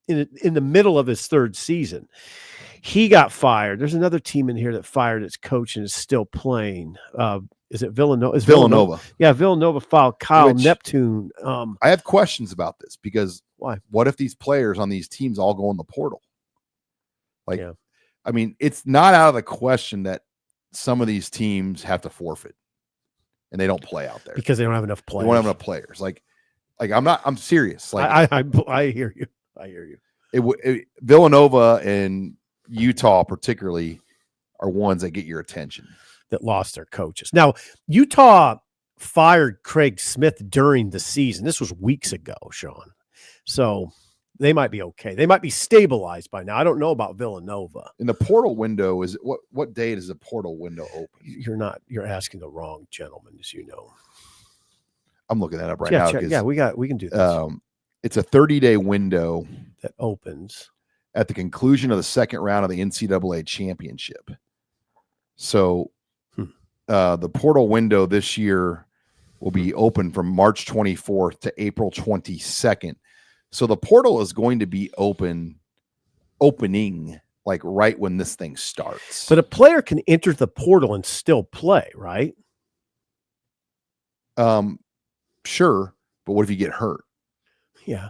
Speaker 2: in the middle of his third season. He got fired. There's another team in here that fired its coach and is still playing. Is it Villanova?
Speaker 1: Villanova.
Speaker 2: Yeah, Villanova filed Kyle Neptune.
Speaker 1: I have questions about this because
Speaker 2: why?
Speaker 1: What if these players on these teams all go in the portal? I mean, it's not out of the question that some of these teams have to forfeit and they don't play out there
Speaker 2: because they don't have enough players.
Speaker 1: They don't have enough players. I'm serious.
Speaker 2: I hear you. I hear you.
Speaker 1: Villanova and Utah particularly are ones that get your attention.
Speaker 2: That lost their coaches. Now, Utah fired Craig Smith during the season. This was weeks ago, Sean. So they might be okay. They might be stabilized by now. I don't know about Villanova.
Speaker 1: And the portal window is what day does the portal window open?
Speaker 2: You're asking the wrong gentleman, as you know.
Speaker 1: I'm looking that up right now.
Speaker 2: Yeah, we can do this.
Speaker 1: It's a 30-day window
Speaker 2: that opens
Speaker 1: at the conclusion of the second round of the NCAA championship. So the portal window this year will be open from March 24th to April 22nd. So the portal is going to be opening right when this thing starts.
Speaker 2: But a player can enter the portal and still play, right?
Speaker 1: Sure. But what if you get hurt?
Speaker 2: Yeah.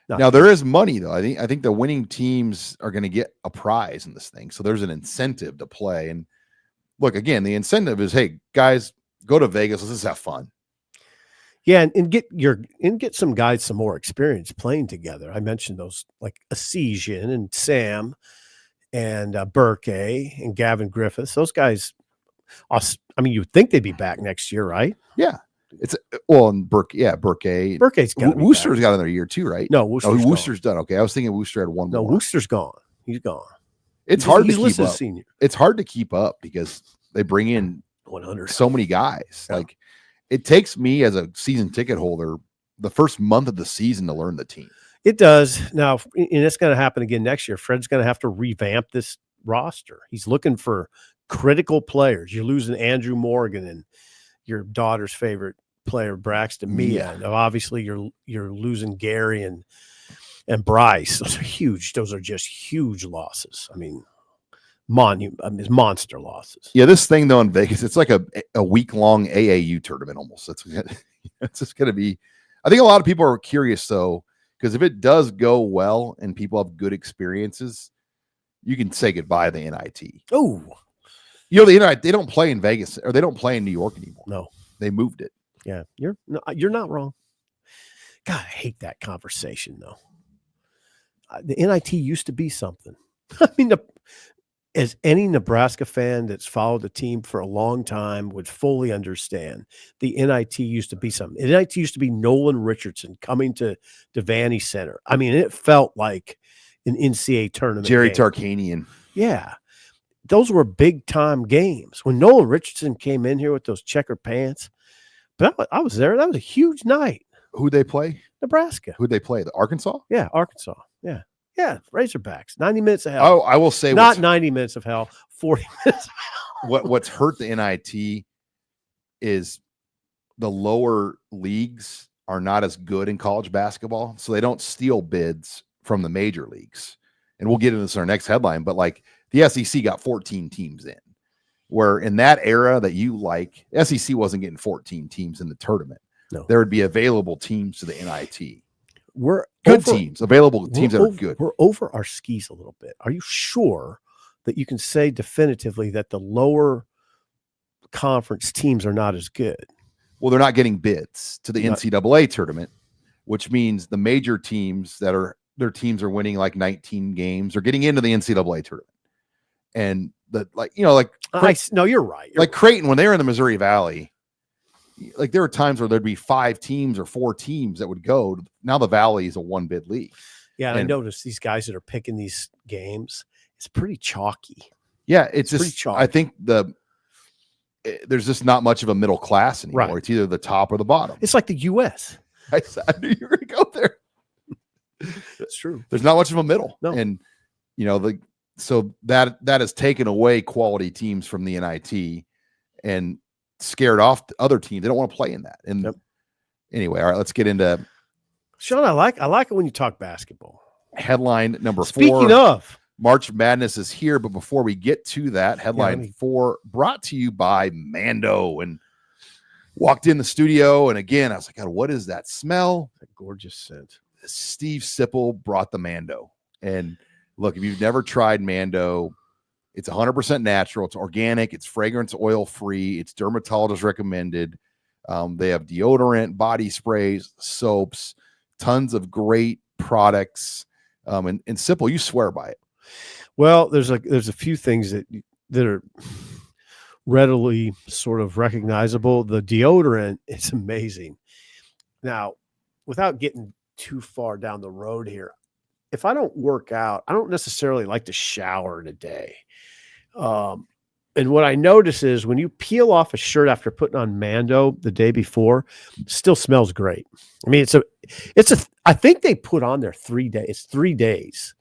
Speaker 1: Now there is money though. I think the winning teams are going to get a prize in this thing. So there's an incentive to play. And look, again, the incentive is, hey guys, go to Vegas. Let's just have fun.
Speaker 2: Yeah, and get some guys some more experience playing together. I mentioned those like Asesian and Sam and Burke and Gavin Griffiths. Those guys, I mean, you'd think they'd be back next year, right?
Speaker 1: Yeah. It's and Burke.
Speaker 2: Burke's got
Speaker 1: Wooster's got another year too, right?
Speaker 2: No, Wooster's
Speaker 1: done. Okay, I was thinking Wooster had one more.
Speaker 2: No, Wooster's gone. He's gone.
Speaker 1: It's hard to keep up.
Speaker 2: Senior.
Speaker 1: It's hard to keep up because they bring in
Speaker 2: 100
Speaker 1: so many guys.
Speaker 2: Yeah.
Speaker 1: Like it takes me as a season ticket holder the first month of the season to learn the team.
Speaker 2: It does. Now, and it's going to happen again next year. Fred's going to have to revamp this roster. He's looking for critical players. You're losing Andrew Morgan and your daughter's favorite player, Braxton Mia.
Speaker 1: Yeah.
Speaker 2: And obviously, you're losing Gary and Bryce. Those are huge. Those are just huge losses. I mean, it's monster losses.
Speaker 1: Yeah, this thing though in Vegas, it's like a week-long AAU tournament almost. It's just going to be. I think a lot of people are curious though, because if it does go well and people have good experiences, you can say goodbye to the NIT.
Speaker 2: Oh,
Speaker 1: the NIT, they don't play in Vegas or they don't play in New York anymore.
Speaker 2: No,
Speaker 1: they moved it.
Speaker 2: Yeah, you're not wrong. God, I hate that conversation though. The NIT used to be something. I mean, as any Nebraska fan that's followed the team for a long time would fully understand, the NIT used to be something. The NIT used to be Nolan Richardson coming to Devaney Center. I mean, it felt like an NCAA tournament.
Speaker 1: Jerry
Speaker 2: game.
Speaker 1: Tarkanian.
Speaker 2: Yeah. Those were big time games. When Nolan Richardson came in here with those checkered pants, but I was there. That was a huge night.
Speaker 1: Who'd they play?
Speaker 2: Nebraska.
Speaker 1: Who'd they play? The Arkansas?
Speaker 2: Yeah, Arkansas. Yeah. Yeah, Razorbacks. 90 minutes of hell.
Speaker 1: Oh, I will say
Speaker 2: not 90 minutes of hell, 40 minutes of
Speaker 1: hell. What's hurt the NIT is the lower leagues are not as good in college basketball, so they don't steal bids from the major leagues. And we'll get into this in our next headline, but like the SEC got 14 teams in, where in that era that you like, SEC wasn't getting 14 teams in the tournament.
Speaker 2: No.
Speaker 1: There would be available teams to the NIT.
Speaker 2: We're
Speaker 1: good teams, available teams that are good.
Speaker 2: We're over our skis a little bit. Are you sure that you can say definitively that the lower conference teams are not as good?
Speaker 1: Well, they're not getting bids to the NCAA tournament, which means the major teams their teams are winning like 19 games are getting into the NCAA tournament. And
Speaker 2: no, you're right.
Speaker 1: Like Creighton, when they were in the Missouri Valley, like there were times where there'd be 5 teams or 4 teams that would go. Now the Valley is a 1-bid league.
Speaker 2: Yeah, and I noticed these guys that are picking these games, it's pretty chalky.
Speaker 1: Yeah, it's just
Speaker 2: pretty chalky.
Speaker 1: I think there's just not much of a middle class anymore.
Speaker 2: Right.
Speaker 1: It's either the top or the bottom.
Speaker 2: It's like the U.S.
Speaker 1: I knew you were going to go there.
Speaker 2: That's true.
Speaker 1: There's not much of a middle.
Speaker 2: No.
Speaker 1: And so that has taken away quality teams from the NIT and scared off other teams. They don't want to play in that. And anyway, all right, let's get into
Speaker 2: Sean. I like it when you talk basketball.
Speaker 1: Headline number 4.
Speaker 2: Speaking of,
Speaker 1: March Madness is here, but before we get to that, headline 4 brought to you by Mando. And walked in the studio, and again, I was like, God, what is that smell?
Speaker 2: That gorgeous scent.
Speaker 1: Steve Sipple brought the Mando. And look, if you've never tried Mando, it's 100% natural. It's organic. It's fragrance oil free. It's dermatologist recommended. They have deodorant, body sprays, soaps, tons of great products. And Sipple, you swear by it.
Speaker 2: Well, there's a few things that are readily sort of recognizable. The deodorant is amazing. Now, without getting too far down the road here, if I don't work out, I don't necessarily like to shower in a day. And what I notice is when you peel off a shirt after putting on Mando the day before, it still smells great. I mean, I think they put on there 3 days. It's 3 days.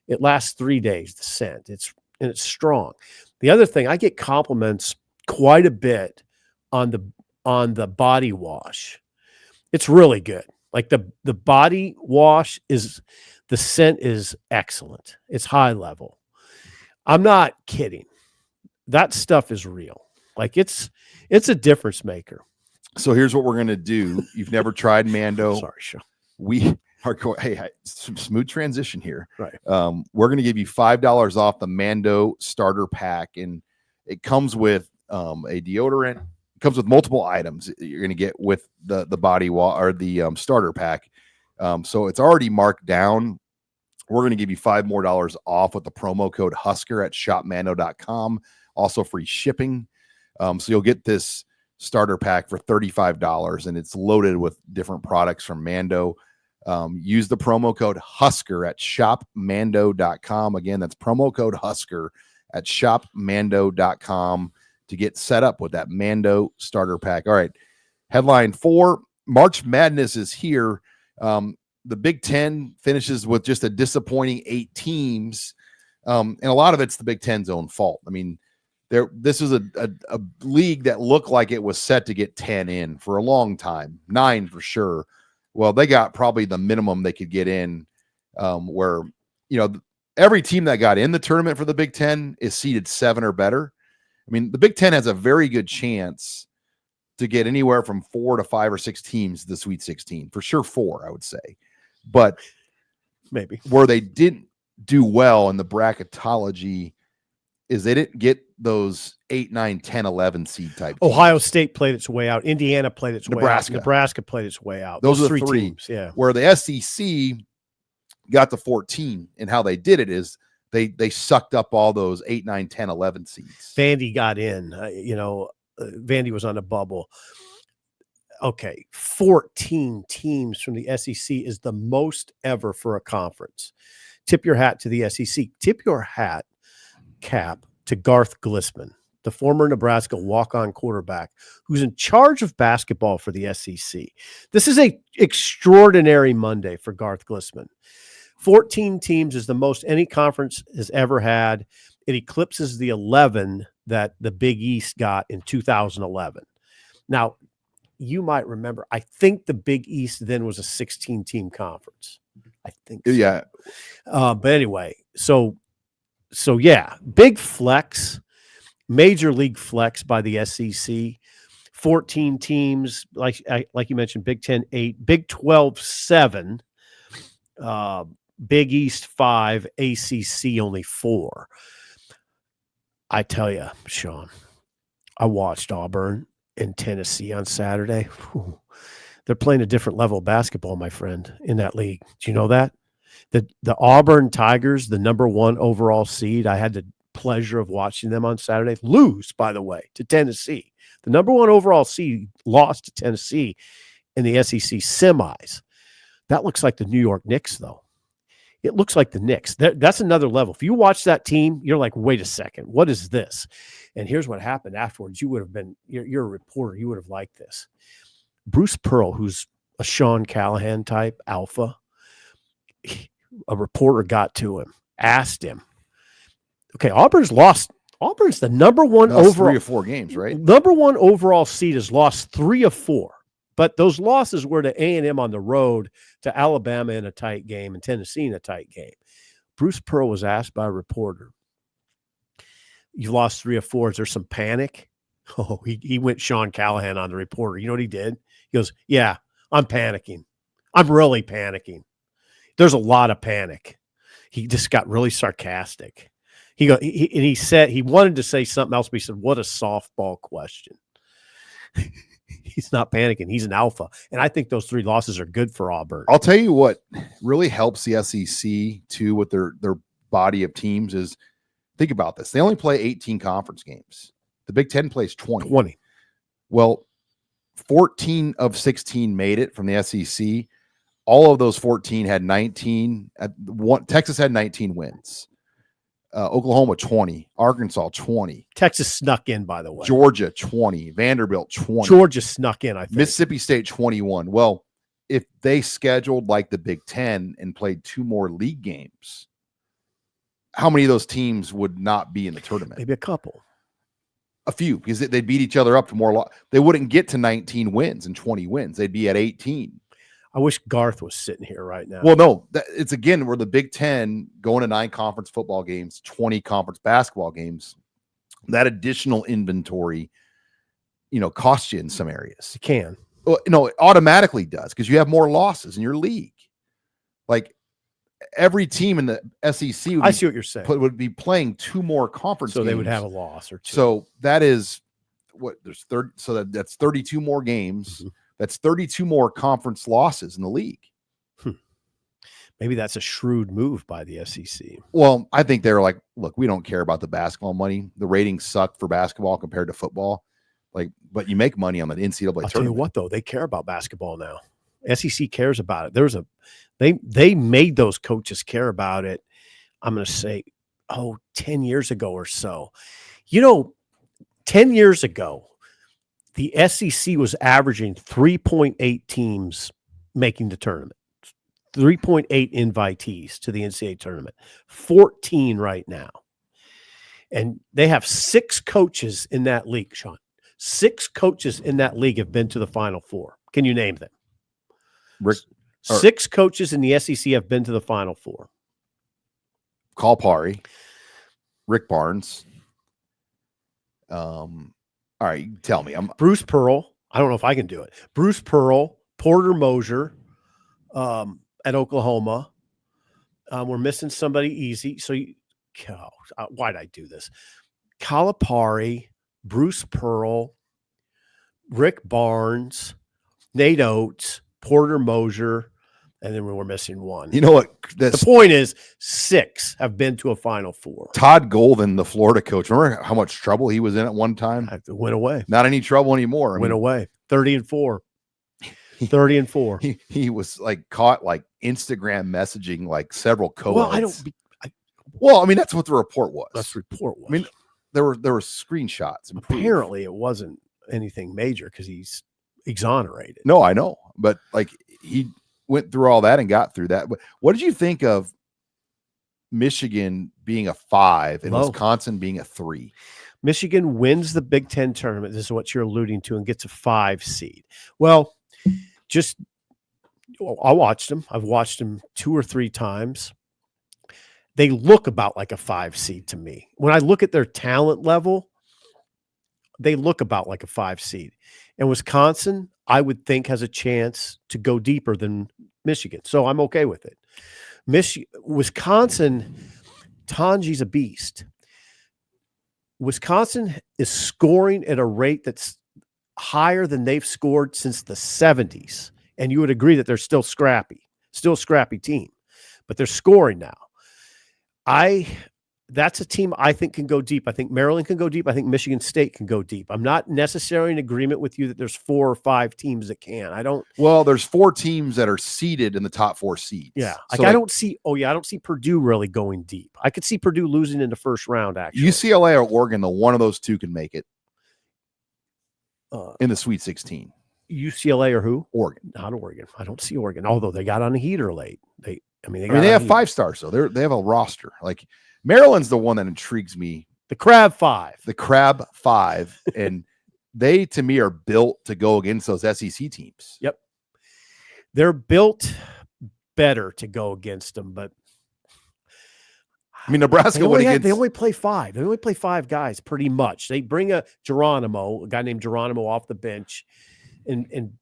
Speaker 2: It lasts 3 days, the scent. It's strong. The other thing, I get compliments quite a bit on the body wash. It's really good. Like the body wash the scent is excellent. It's high level. I'm not kidding. That stuff is real. Like it's a difference maker.
Speaker 1: So here's what we're going to do. You've never tried Mando.
Speaker 2: Sorry, Sean.
Speaker 1: we are going, hey, some smooth transition here.
Speaker 2: Right.
Speaker 1: We're going to give you $5 off the Mando starter pack, and it comes with a deodorant. It comes with multiple items you're going to get with the body wash or the starter pack. So it's already marked down. We're going to give you $5 more off with the promo code Husker at shopmando.com. Also free shipping. So you'll get this starter pack for $35, and it's loaded with different products from Mando. Use the promo code Husker at shopmando.com. Again, that's promo code Husker at shopmando.com to get set up with that Mando starter pack. All right. Headline 4, March Madness is here. The Big Ten finishes with just a disappointing 8 teams. And a lot of it's the Big Ten's own fault. I mean, this was a league that looked like it was set to get 10 in for a long time, 9 for sure. Well, they got probably the minimum they could get in, where, every team that got in the tournament for the Big Ten is seeded 7 or better. I mean, the Big Ten has a very good chance to get anywhere from 4 to 5 or 6 teams to the Sweet 16. For sure 4, I would say. But
Speaker 2: maybe
Speaker 1: where they didn't do well in the bracketology is they didn't get those 8, 9, 10, 11 seed type teams.
Speaker 2: Ohio State played its way out. Indiana played its way out. Nebraska played its way out.
Speaker 1: Those are the 3
Speaker 2: teams. Yeah.
Speaker 1: Where the SEC got to 14, and how they did it is they sucked up all those 8, 9, 10, 11 seeds.
Speaker 2: Vandy got in. Vandy was on a bubble. Okay, 14 teams from the SEC is the most ever for a conference. Tip your hat to the SEC. Tip your hat, cap, to Garth Glissman, the former Nebraska walk-on quarterback who's in charge of basketball for the SEC. This is a extraordinary Monday for Garth Glissman. 14 teams is the most any conference has ever had. It eclipses the 11 that the Big East got in 2011. Now, you might remember, I think the Big East then was a 16-team conference. I think so.
Speaker 1: Yeah.
Speaker 2: But anyway, so yeah, big flex, major league flex by the SEC. 14 teams, like you mentioned, Big 10 8, Big 12 7, Big East 5, ACC only 4. I tell you, Sean, I watched Auburn in Tennessee on Saturday. Whew. They're playing a different level of basketball, my friend, in that league. Do you know that? The Auburn Tigers, the number 1 overall seed, I had the pleasure of watching them on Saturday lose, by the way, to Tennessee. The number 1 overall seed lost to Tennessee in the SEC semis. That looks like the New York Knicks, though. It looks like the Knicks. That's another level. If you watch that team, you're like, wait a second, what is this? And here's what happened afterwards. You would have been, you're a reporter, you would have liked this. Bruce Pearl, who's a Sean Callahan type alpha, a reporter got to him, asked him, okay, Auburn's lost. Auburn's the number 1 overall.
Speaker 1: 3 or 4 games, right?
Speaker 2: Number 1 overall seed has lost 3 of 4. But those losses were to A&M on the road, to Alabama in a tight game, and Tennessee in a tight game. Bruce Pearl was asked by a reporter, you lost 3 of 4. Is there some panic? Oh, he went Sean Callahan on the reporter. You know what he did? He goes, yeah, I'm panicking. I'm really panicking. There's a lot of panic. He just got really sarcastic. He said he wanted to say something else, but he said, what a softball question. He's not panicking. He's an alpha. And I think those 3 losses are good for Auburn.
Speaker 1: I'll tell you what really helps the SEC too with their body of teams is, think about this. They only play 18 conference games. The Big Ten plays 20. Well, 14 of 16 made it from the SEC. All of those 14 had 19. Texas had 19 wins. Oklahoma 20, Arkansas 20.
Speaker 2: Texas snuck in, by the way.
Speaker 1: Georgia 20, Vanderbilt 20.
Speaker 2: Georgia snuck in, I think.
Speaker 1: Mississippi State 21. Well, if they scheduled like the Big Ten and played 2 more league games, how many of those teams would not be in the tournament?
Speaker 2: Maybe a couple.
Speaker 1: A few, because they beat each other up to more. They wouldn't get to 19 wins and 20 wins. They'd be at 18.
Speaker 2: I wish Garth was sitting here right now.
Speaker 1: Well, no, it's again where the Big Ten going to 9 conference football games, 20 conference basketball games. That additional inventory, costs you in some areas.
Speaker 2: It can.
Speaker 1: Well, no, it automatically does because you have more losses in your league. Like every team in the SEC
Speaker 2: I see what you're saying.
Speaker 1: would be playing 2 more conference
Speaker 2: So
Speaker 1: games.
Speaker 2: they would have a loss or 2.
Speaker 1: So that is what there's 30. So that's 32 more games.
Speaker 2: Mhm.
Speaker 1: That's 32 more conference losses in the league.
Speaker 2: Maybe that's a shrewd move by the SEC.
Speaker 1: Well, I think they're like, look, we don't care about the basketball money. The ratings suck for basketball compared to football. Like, but you make money on the NCAA tournament.
Speaker 2: I'll tell you what, though, they care about basketball now. SEC cares about it. They made those coaches care about it. I'm going to say, 10 years ago or so. 10 years ago, the SEC was averaging 3.8 teams making the tournament. 3.8 invitees to the NCAA tournament, 14 right now. And they have 6 coaches in that league, Sean. 6 coaches in that league have been to the Final Four. Can you name them? 6 coaches in the SEC have been to the Final Four.
Speaker 1: Calipari, Rick Barnes. All right, tell me.
Speaker 2: Bruce Pearl. I don't know if I can do it. Bruce Pearl, Porter Moser, at Oklahoma. We're missing somebody easy. So why'd I do this? Calipari, Bruce Pearl, Rick Barnes, Nate Oates, Porter Moser, and then we're missing one.
Speaker 1: You know what?
Speaker 2: The point is 6 have been to a Final Four.
Speaker 1: Todd Golden, the Florida coach. Remember how much trouble he was in at one time?
Speaker 2: Went away.
Speaker 1: Not any trouble anymore.
Speaker 2: Went away. 30-4. 30-4.
Speaker 1: He was like caught like Instagram messaging like several co-eds.
Speaker 2: Well,
Speaker 1: I mean, that's what the report was.
Speaker 2: That's the report was.
Speaker 1: I mean, there were screenshots. And
Speaker 2: apparently it wasn't anything major because he's exonerated.
Speaker 1: No, I know. But like he went through all that and got through that. But what did you think of Michigan being a 5 and Wisconsin being a 3?
Speaker 2: Michigan wins the Big Ten tournament. This is what you're alluding to, and gets a 5 seed. Well, I watched them. I've watched them 2 or 3 times. They look about like a 5 seed to me. When I look at their talent level, they look about like a 5 seed. And Wisconsin, I would think, has a chance to go deeper than Michigan. So I'm okay with it. Wisconsin, Tanji's a beast. Wisconsin is scoring at a rate that's higher than they've scored since the 70s. And you would agree that they're still a scrappy team, but they're scoring now. That's a team I think can go deep. I think Maryland can go deep. I think Michigan State can go deep. I'm not necessarily in agreement with you that there's 4 or 5 teams that can.
Speaker 1: Well, there's 4 teams that are seeded in the top 4 seeds.
Speaker 2: Yeah. I don't see Purdue really going deep. I could see Purdue losing in the first round, actually.
Speaker 1: UCLA or Oregon, though, one of those 2 can make it in the Sweet 16.
Speaker 2: UCLA or who?
Speaker 1: Oregon.
Speaker 2: Not Oregon. I don't see Oregon, although they got on a heater late. They
Speaker 1: have 5 stars, though. They have a roster. Like Maryland's the one that intrigues me.
Speaker 2: The Crab 5.
Speaker 1: The Crab 5. And they, to me, are built to go against those SEC teams.
Speaker 2: Yep. They're built better to go against them, but
Speaker 1: I mean, Nebraska
Speaker 2: they only play 5. They only play 5 guys pretty much. They bring a guy named Geronimo off the bench and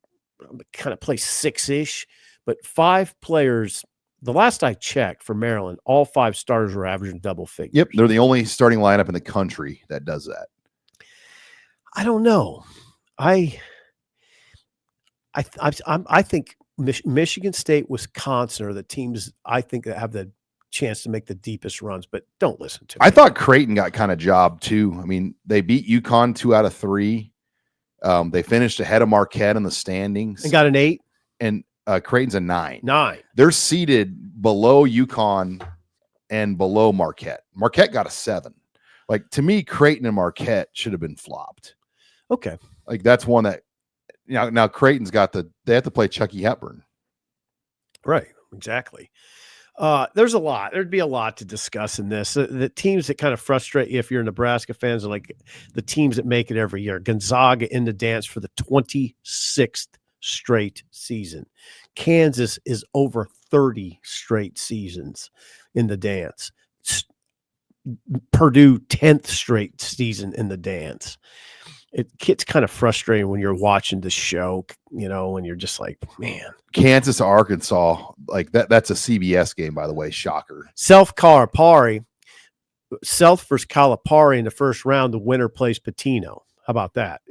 Speaker 2: kind of play 6-ish, but 5 players. The last I checked for Maryland, all 5 starters were averaging double figures.
Speaker 1: Yep, they're the only starting lineup in the country that does that.
Speaker 2: I don't know. I think Michigan State, Wisconsin are the teams I think that have the chance to make the deepest runs, but don't listen to me.
Speaker 1: I thought Creighton got kind of jobbed too. I mean, they beat UConn 2 out of 3. They finished ahead of Marquette in the standings.
Speaker 2: And got an 8.
Speaker 1: And Creighton's a 9.
Speaker 2: 9.
Speaker 1: They're seated below UConn and below Marquette. Marquette got a 7. Like, to me, Creighton and Marquette should have been flopped.
Speaker 2: Okay.
Speaker 1: Like, that's one that, now Creighton's got they have to play Chucky Hepburn.
Speaker 2: Right. Exactly. There's a lot. There'd be a lot to discuss in this. The teams that kind of frustrate you if you're Nebraska fans are like the teams that make it every year. Gonzaga in the dance for the 26th straight season. Kansas is over 30 straight seasons in the dance. Purdue 10th straight season in the dance. it gets kind of frustrating when you're watching the show, and you're just like, man.
Speaker 1: Kansas, Arkansas, like that's a CBS game, by the way. Shocker.
Speaker 2: South versus Calipari in the first round, the winner plays Patino. How about that?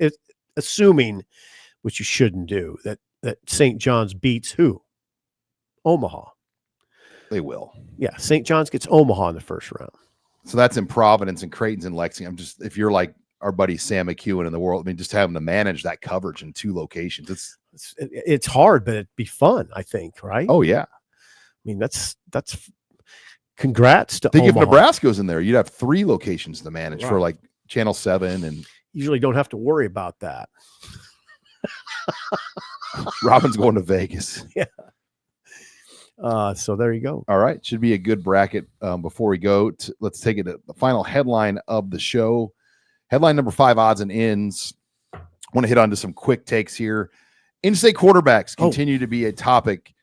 Speaker 2: Assuming, which you shouldn't do, that St. John's beats who? Omaha.
Speaker 1: They will.
Speaker 2: Yeah, St. John's gets Omaha in the first round.
Speaker 1: So that's in Providence, and Creighton's in Lexington. If you're like our buddy Sam McEwen in the world, I mean, just having to manage that coverage in 2 locations,
Speaker 2: it's hard, but it'd be fun, I think, right?
Speaker 1: Oh yeah.
Speaker 2: I mean, that's congrats to
Speaker 1: Think
Speaker 2: Omaha.
Speaker 1: if Nebraska was in there, you'd have 3 locations to manage for like Channel 7, and
Speaker 2: usually don't have to worry about that.
Speaker 1: Robin's going to Vegas.
Speaker 2: Yeah. So there you go.
Speaker 1: All right. Should be a good bracket. Before we go, let's take it to the final headline of the show. Headline number 5, odds and ends. I want to hit on to some quick takes here. In-state quarterbacks continue to be a topic.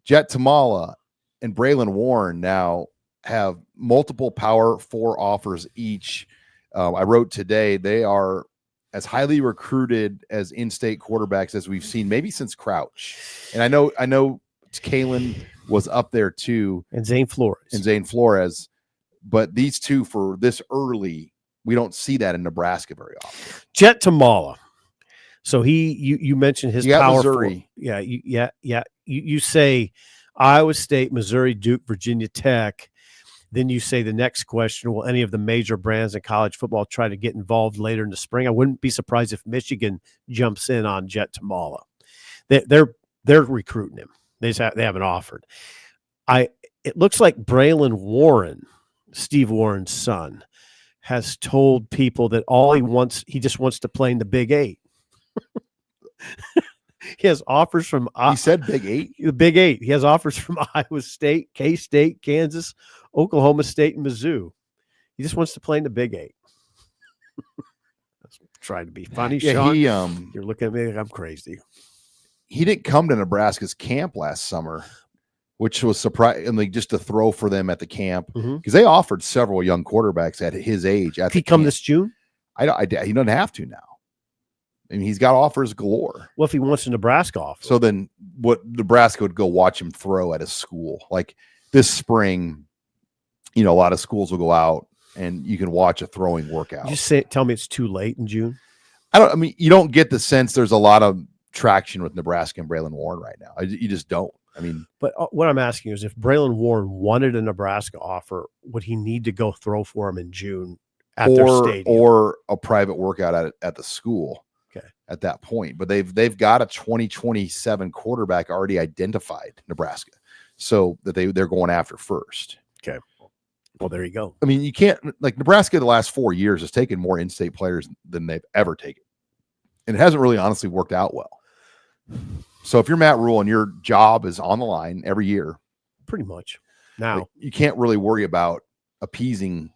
Speaker 1: Jet Tamala and Braylon Warren now have multiple Power 4 offers each. I wrote today they are as highly recruited as in-state quarterbacks as we've seen maybe since Crouch. And I know Kalen was up there too.
Speaker 2: And Zane
Speaker 1: Flores. But these two for this early, we don't see that in Nebraska very often.
Speaker 2: Jet Tamala. So you mentioned his Power 4. Yeah. You say Iowa State, Missouri, Duke, Virginia Tech. Then you say the next question, will any of the major brands in college football try to get involved later in the spring? I wouldn't be surprised if Michigan jumps in on Jet Tamala. They're recruiting him. They haven't offered. It looks like Braylon Warren, Steve Warren's son, has told people that he just wants to play in the Big 8. He has offers from.
Speaker 1: He said Big 8.
Speaker 2: The Big 8. He has offers from Iowa State, K-State, Kansas, Oklahoma State, and Mizzou. He just wants to play in the Big 8. Trying to be funny, Sean. You're looking at me like I'm crazy.
Speaker 1: He didn't come to Nebraska's camp last summer, which was surprising, just to throw for them at the camp, because they offered several young quarterbacks at his age.
Speaker 2: If he come this June,
Speaker 1: he doesn't have to now. I mean, he's got offers galore.
Speaker 2: Well, if he wants a Nebraska offer.
Speaker 1: So then what Nebraska would go watch him throw at his school. Like this spring, a lot of schools will go out and you can watch a throwing workout.
Speaker 2: Tell me it's too late in June.
Speaker 1: You don't get the sense there's a lot of traction with Nebraska and Braylon Warren right now. You just don't.
Speaker 2: But what I'm asking is, if Braylon Warren wanted a Nebraska offer, would he need to go throw for him in June at their stadium?
Speaker 1: Or a private workout at the school?
Speaker 2: Okay.
Speaker 1: At that point, but they've got a 2027 quarterback already identified, Nebraska, so that they're going after first.
Speaker 2: Okay. Well, there you go.
Speaker 1: You can't, Nebraska the last 4 years has taken more in-state players than they've ever taken, and it hasn't really honestly worked out well. So if you're Matt Rule and your job is on the line every year,
Speaker 2: pretty much now,
Speaker 1: you can't really worry about appeasing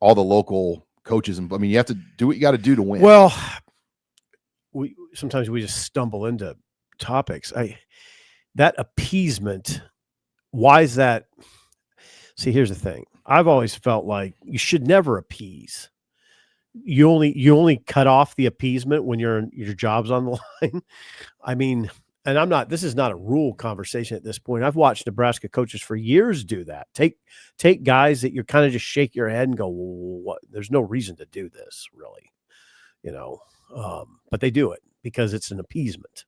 Speaker 1: all the local coaches. And you have to do what you got to do to win.
Speaker 2: Well, sometimes we just stumble into topics. That appeasement. Why is that? See, here's the thing. I've always felt like you should never appease. You only cut off the appeasement when your job's on the line. And this is not a Rule conversation at this point. I've watched Nebraska coaches for years do that. Take guys that you kind of just shake your head and go, well, what? There's no reason to do this, really. But they do it because it's an appeasement.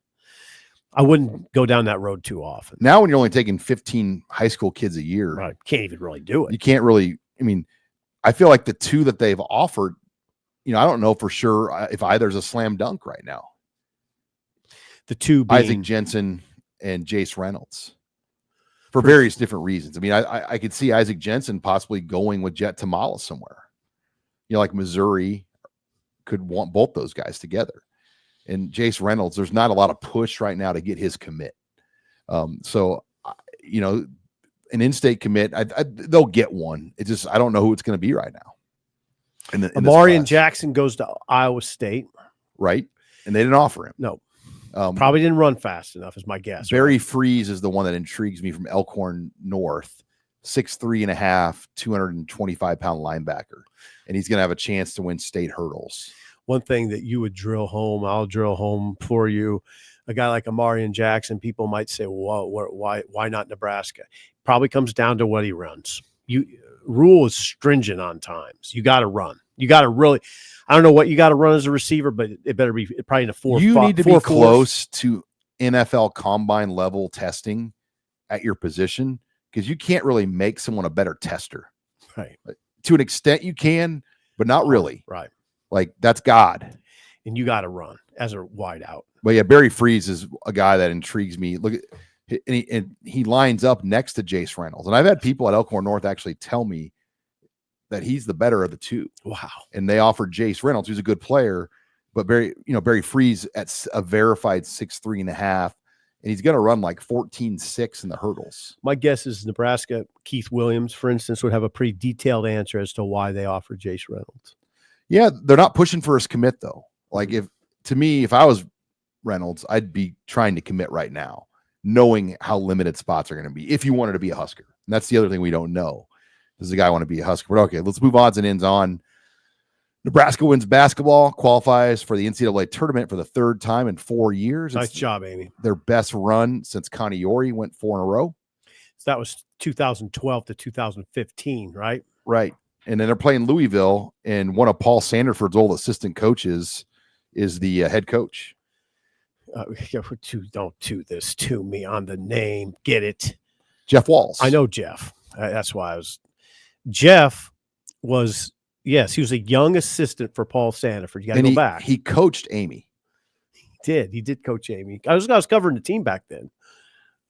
Speaker 2: I wouldn't go down that road too often.
Speaker 1: Now, when you're only taking 15 high school kids a year,
Speaker 2: right, can't even really do it.
Speaker 1: You can't really. I feel like the two that they've offered, I don't know for sure if either's a slam dunk right now.
Speaker 2: The two being
Speaker 1: Isaac Jensen and Jace Reynolds, for various different reasons. I could see Isaac Jensen possibly going with Jet Tamala somewhere. Like Missouri could want both those guys together. And Jace Reynolds, there's not a lot of push right now to get his commit. So an in-state commit, they'll get one. It's just I don't know who it's going to be right now.
Speaker 2: Amarian Jackson goes to Iowa State,
Speaker 1: right? And they didn't offer him.
Speaker 2: No, probably didn't run fast enough, is my guess.
Speaker 1: Barry Freeze is the one that intrigues me from Elkhorn North, 6'3.5", 225-pound linebacker, and he's going to have a chance to win state hurdles.
Speaker 2: one thing that you would drill home, I'll drill home for you. A guy like Amarian Jackson, people might say, "Well, why not Nebraska?" Probably comes down to what he runs. Rule is stringent on times. You got to run. You got to really. I don't know what you got to run as a receiver, but it better be probably in a 4.
Speaker 1: You need to be close to NFL combine level testing at your position, because you can't really make someone a better tester.
Speaker 2: Right.
Speaker 1: To an extent you can, but not really.
Speaker 2: Right.
Speaker 1: Like, that's God.
Speaker 2: And you got to run as a wide out.
Speaker 1: But yeah, Barry Freeze is a guy that intrigues me. Look at, and he lines up next to Jace Reynolds. And I've had people at Elkhorn North actually tell me that he's the better of the two.
Speaker 2: Wow.
Speaker 1: And they offered Jace Reynolds, who's a good player, but Barry Freeze at a verified 6'3.5", and he's going to run like 14.6 in the hurdles.
Speaker 2: My guess is Nebraska, Keith Williams, for instance, would have a pretty detailed answer as to why they offered Jace Reynolds.
Speaker 1: Yeah, they're not pushing for his commit, though. Like, if I was Reynolds, I'd be trying to commit right now, knowing how limited spots are going to be if you wanted to be a Husker. And that's the other thing we don't know. Does the guy want to be a Husker? But okay, let's move odds and ends on. Nebraska wins basketball, qualifies for the NCAA tournament for the 3rd time in 4 years.
Speaker 2: Nice job, Amy.
Speaker 1: Their best run since Connie Yori went 4 in a row.
Speaker 2: So that was 2012 to 2015, right? Right.
Speaker 1: And then they're playing Louisville, and one of Paul Sanderford's old assistant coaches is the head coach.
Speaker 2: Don't do this to me on the name. Get it?
Speaker 1: Jeff Walls.
Speaker 2: I know Jeff. That's why I was. Jeff was, yes, he was a young assistant for Paul Sanderford. You got to go back.
Speaker 1: He coached Amy.
Speaker 2: He did coach Amy. I was covering the team back then.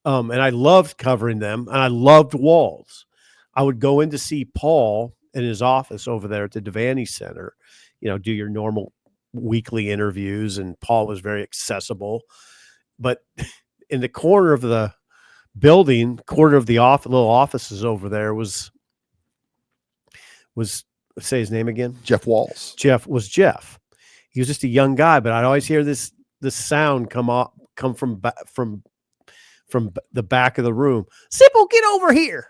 Speaker 2: And I loved covering them, and I loved Walls. I would go in to see Paul in his office over there at the Devaney Center, do your normal weekly interviews, and Paul was very accessible. But in the corner of the building, little offices over there was say his name again?
Speaker 1: Jeff Walls.
Speaker 2: Jeff. He was just a young guy, but I'd always hear this sound come from the back of the room. Sipple, get over here.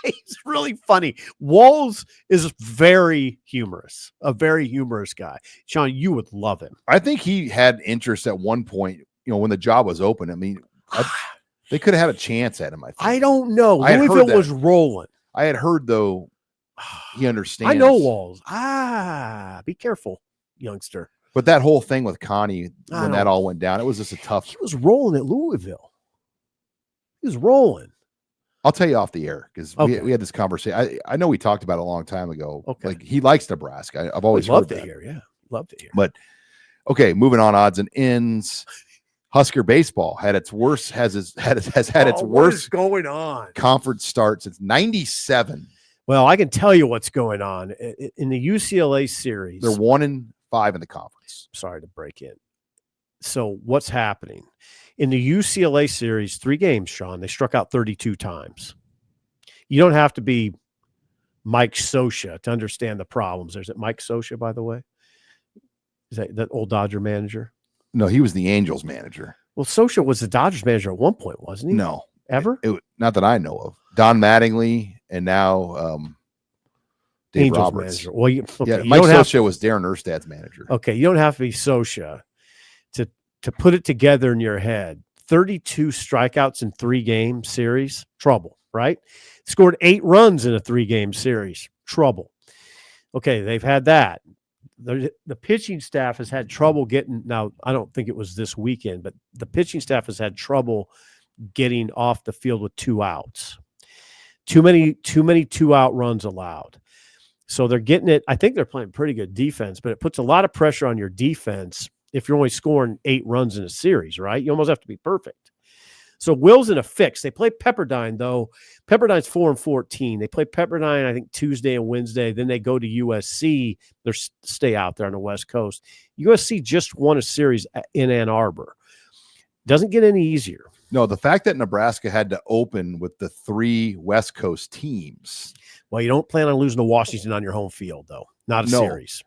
Speaker 2: He's really funny. Walls is very humorous, a very humorous guy. Sean, you would love him.
Speaker 1: I think he had interest at one point, when the job was open. I mean, they could have had a chance at him.
Speaker 2: I don't know. Louisville was rolling.
Speaker 1: I had heard, though, he understands.
Speaker 2: I know Walls. Be careful, youngster.
Speaker 1: But that whole thing with Connie, when that all went down, it was just a tough.
Speaker 2: He was rolling at Louisville. He was rolling.
Speaker 1: I'll tell you off the air, because we had this conversation. I know we talked about it a long time ago.
Speaker 2: Okay.
Speaker 1: Like, he likes Nebraska. I've always
Speaker 2: loved
Speaker 1: heard
Speaker 2: to
Speaker 1: that.
Speaker 2: hear. Yeah, loved to hear.
Speaker 1: But okay, moving on, odds and ends. Husker baseball had its worst worst
Speaker 2: going on
Speaker 1: conference start since '97.
Speaker 2: Well, I can tell you what's going on in the UCLA series.
Speaker 1: They're 1-5 in the conference.
Speaker 2: Sorry to break in. So what's happening in the UCLA series? 3 games, Sean. They struck out 32 times. You don't have to be Mike Scioscia to understand the problems. Is it Mike Scioscia, by the way? Is that old Dodger manager?
Speaker 1: No, he was the Angels manager.
Speaker 2: Well, Scioscia was the Dodgers manager at one point, wasn't he?
Speaker 1: No.
Speaker 2: Ever?
Speaker 1: Not that I know of. Don Mattingly and now Dave
Speaker 2: Angels
Speaker 1: Roberts.
Speaker 2: Manager. Well,
Speaker 1: Mike Scioscia was Darren Erstad's manager.
Speaker 2: Okay, you don't have to be Scioscia to put it together in your head. 32 strikeouts in 3-game series, trouble, right? Scored 8 runs in a 3-game series, trouble. Okay, they've had that. The pitching staff has had trouble getting. Now, I don't think it was this weekend, but the pitching staff has had trouble getting off the field with 2 outs. Too many 2-out runs allowed. So they're getting it. I think they're playing pretty good defense, but it puts a lot of pressure on your defense if you're only scoring 8 runs in a series, right? You almost have to be perfect. So Will's in a fix. They play Pepperdine, though. Pepperdine's 4-14. They play Pepperdine, I think, Tuesday and Wednesday. Then they go to USC. They stay out there on the West Coast. USC just won a series in Ann Arbor. Doesn't get any easier.
Speaker 1: No, the fact that Nebraska had to open with the 3 West Coast teams.
Speaker 2: Well, you don't plan on losing to Washington on your home field, though. Not a series.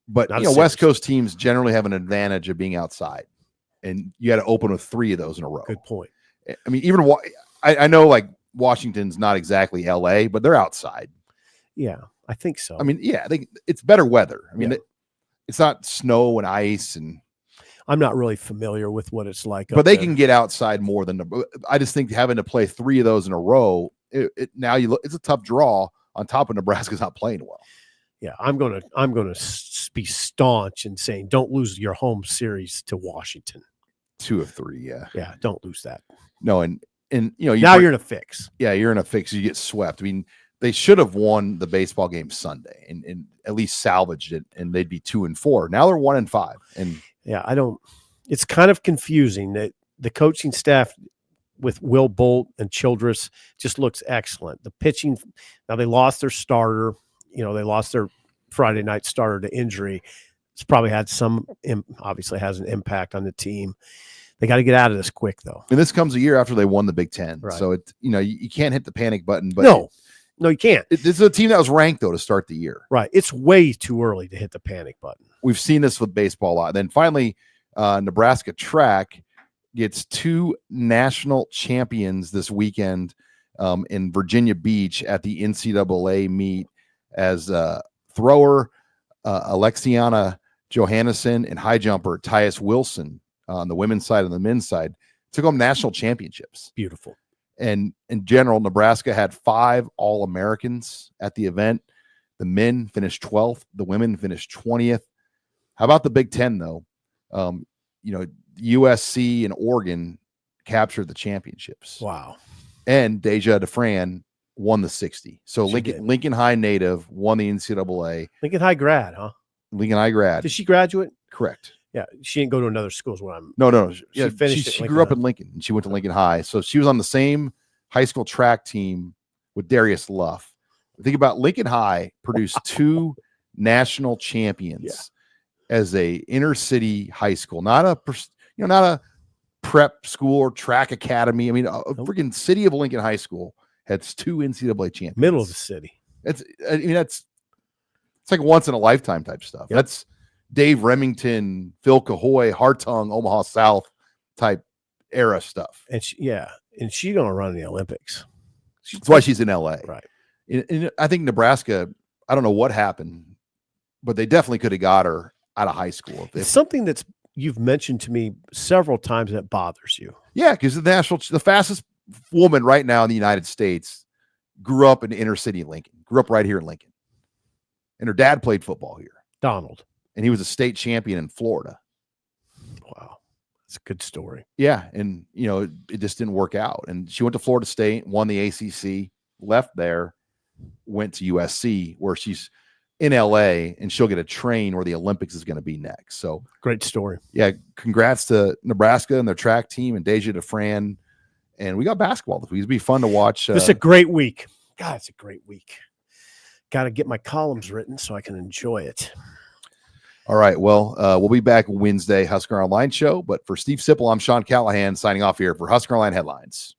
Speaker 1: But West Coast teams generally have an advantage of being outside. And you had to open with 3 of those in a row.
Speaker 2: Good point.
Speaker 1: I mean, even I know, like, Washington's not exactly LA, but they're outside.
Speaker 2: Yeah, I think so.
Speaker 1: I mean, yeah, it's better weather. I mean, it's not snow and ice, and
Speaker 2: I'm not really familiar with what it's like.
Speaker 1: but they can get outside more than I just think having to play 3 of those in a row. Now you look, it's a tough draw on top of Nebraska's not playing well.
Speaker 2: Yeah, I'm gonna be staunch in saying don't lose your home series to Washington.
Speaker 1: 2 of 3, yeah.
Speaker 2: Yeah, don't lose that.
Speaker 1: No, and you know,
Speaker 2: you're in a fix.
Speaker 1: Yeah, you're in a fix. You get swept. I mean, they should have won the baseball game Sunday and at least salvaged it, and they'd be 2-4. Now they're 1-5. And
Speaker 2: yeah, it's kind of confusing that the coaching staff with Will Bolt and Childress just looks excellent. The pitching, now they lost their starter. You know, they lost their Friday night starter to injury. It's probably had obviously has an impact on the team. They got to get out of this quick, though.
Speaker 1: And this comes a year after they won the Big Ten.
Speaker 2: Right.
Speaker 1: So, you can't hit the panic button. But
Speaker 2: no, you can't.
Speaker 1: This is a team that was ranked, though, to start the year.
Speaker 2: Right. It's way too early to hit the panic button.
Speaker 1: We've seen this with baseball a lot. Then finally, Nebraska track gets 2 national champions this weekend in Virginia Beach at the NCAA meet as thrower Alexiana Johannesson and high jumper Tyus Wilson on the women's side and the men's side took home national championships.
Speaker 2: Beautiful.
Speaker 1: And in general, Nebraska had 5 All-Americans at the event. The men finished 12th. The women finished 20th. How about the Big Ten, though? USC and Oregon captured the championships.
Speaker 2: Wow.
Speaker 1: And Deja DeFran won the 60. So Lincoln High native won the NCAA.
Speaker 2: Lincoln High grad, huh?
Speaker 1: Lincoln High grad.
Speaker 2: Did she graduate?
Speaker 1: Correct.
Speaker 2: Yeah, she didn't go to another school. Is what I'm.
Speaker 1: No.
Speaker 2: She finished.
Speaker 1: She grew up in Lincoln, and she went to Lincoln High. So she was on the same high school track team with Darius Luff. Think about Lincoln High produced 2 national champions as a inner city high school, not a prep school or track academy. I mean, a freaking city of Lincoln High School has 2 NCAA champions.
Speaker 2: Middle of the city.
Speaker 1: It's like once in a lifetime type stuff.
Speaker 2: Yep.
Speaker 1: That's Dave Remington, Phil Cahoy, Hartung, Omaha South type era stuff.
Speaker 2: And she's gonna run in the Olympics.
Speaker 1: That's why she's in LA.
Speaker 2: Right.
Speaker 1: And I think Nebraska, I don't know what happened, but they definitely could have got her out of high school.
Speaker 2: It's something you've mentioned to me several times that bothers you.
Speaker 1: Yeah, because the fastest woman right now in the United States grew up in inner city Lincoln, grew up right here in Lincoln. And her dad played football here.
Speaker 2: Donald.
Speaker 1: And he was a state champion in Florida.
Speaker 2: Wow. That's a good story.
Speaker 1: Yeah. And, it just didn't work out. And she went to Florida State, won the ACC, left there, went to USC, where she's in LA, and she'll get to train where the Olympics is going to be next. So
Speaker 2: great story.
Speaker 1: Yeah. Congrats to Nebraska and their track team and Deja DeFran. And we got basketball this week. It'll be fun to watch.
Speaker 2: It's a great week. God, it's a great week. Got to get my columns written so I can enjoy it.
Speaker 1: All right. Well, we'll be back Wednesday, Husker Online show. But for Steve Sipple, I'm Sean Callahan signing off here for Husker Online Headlines.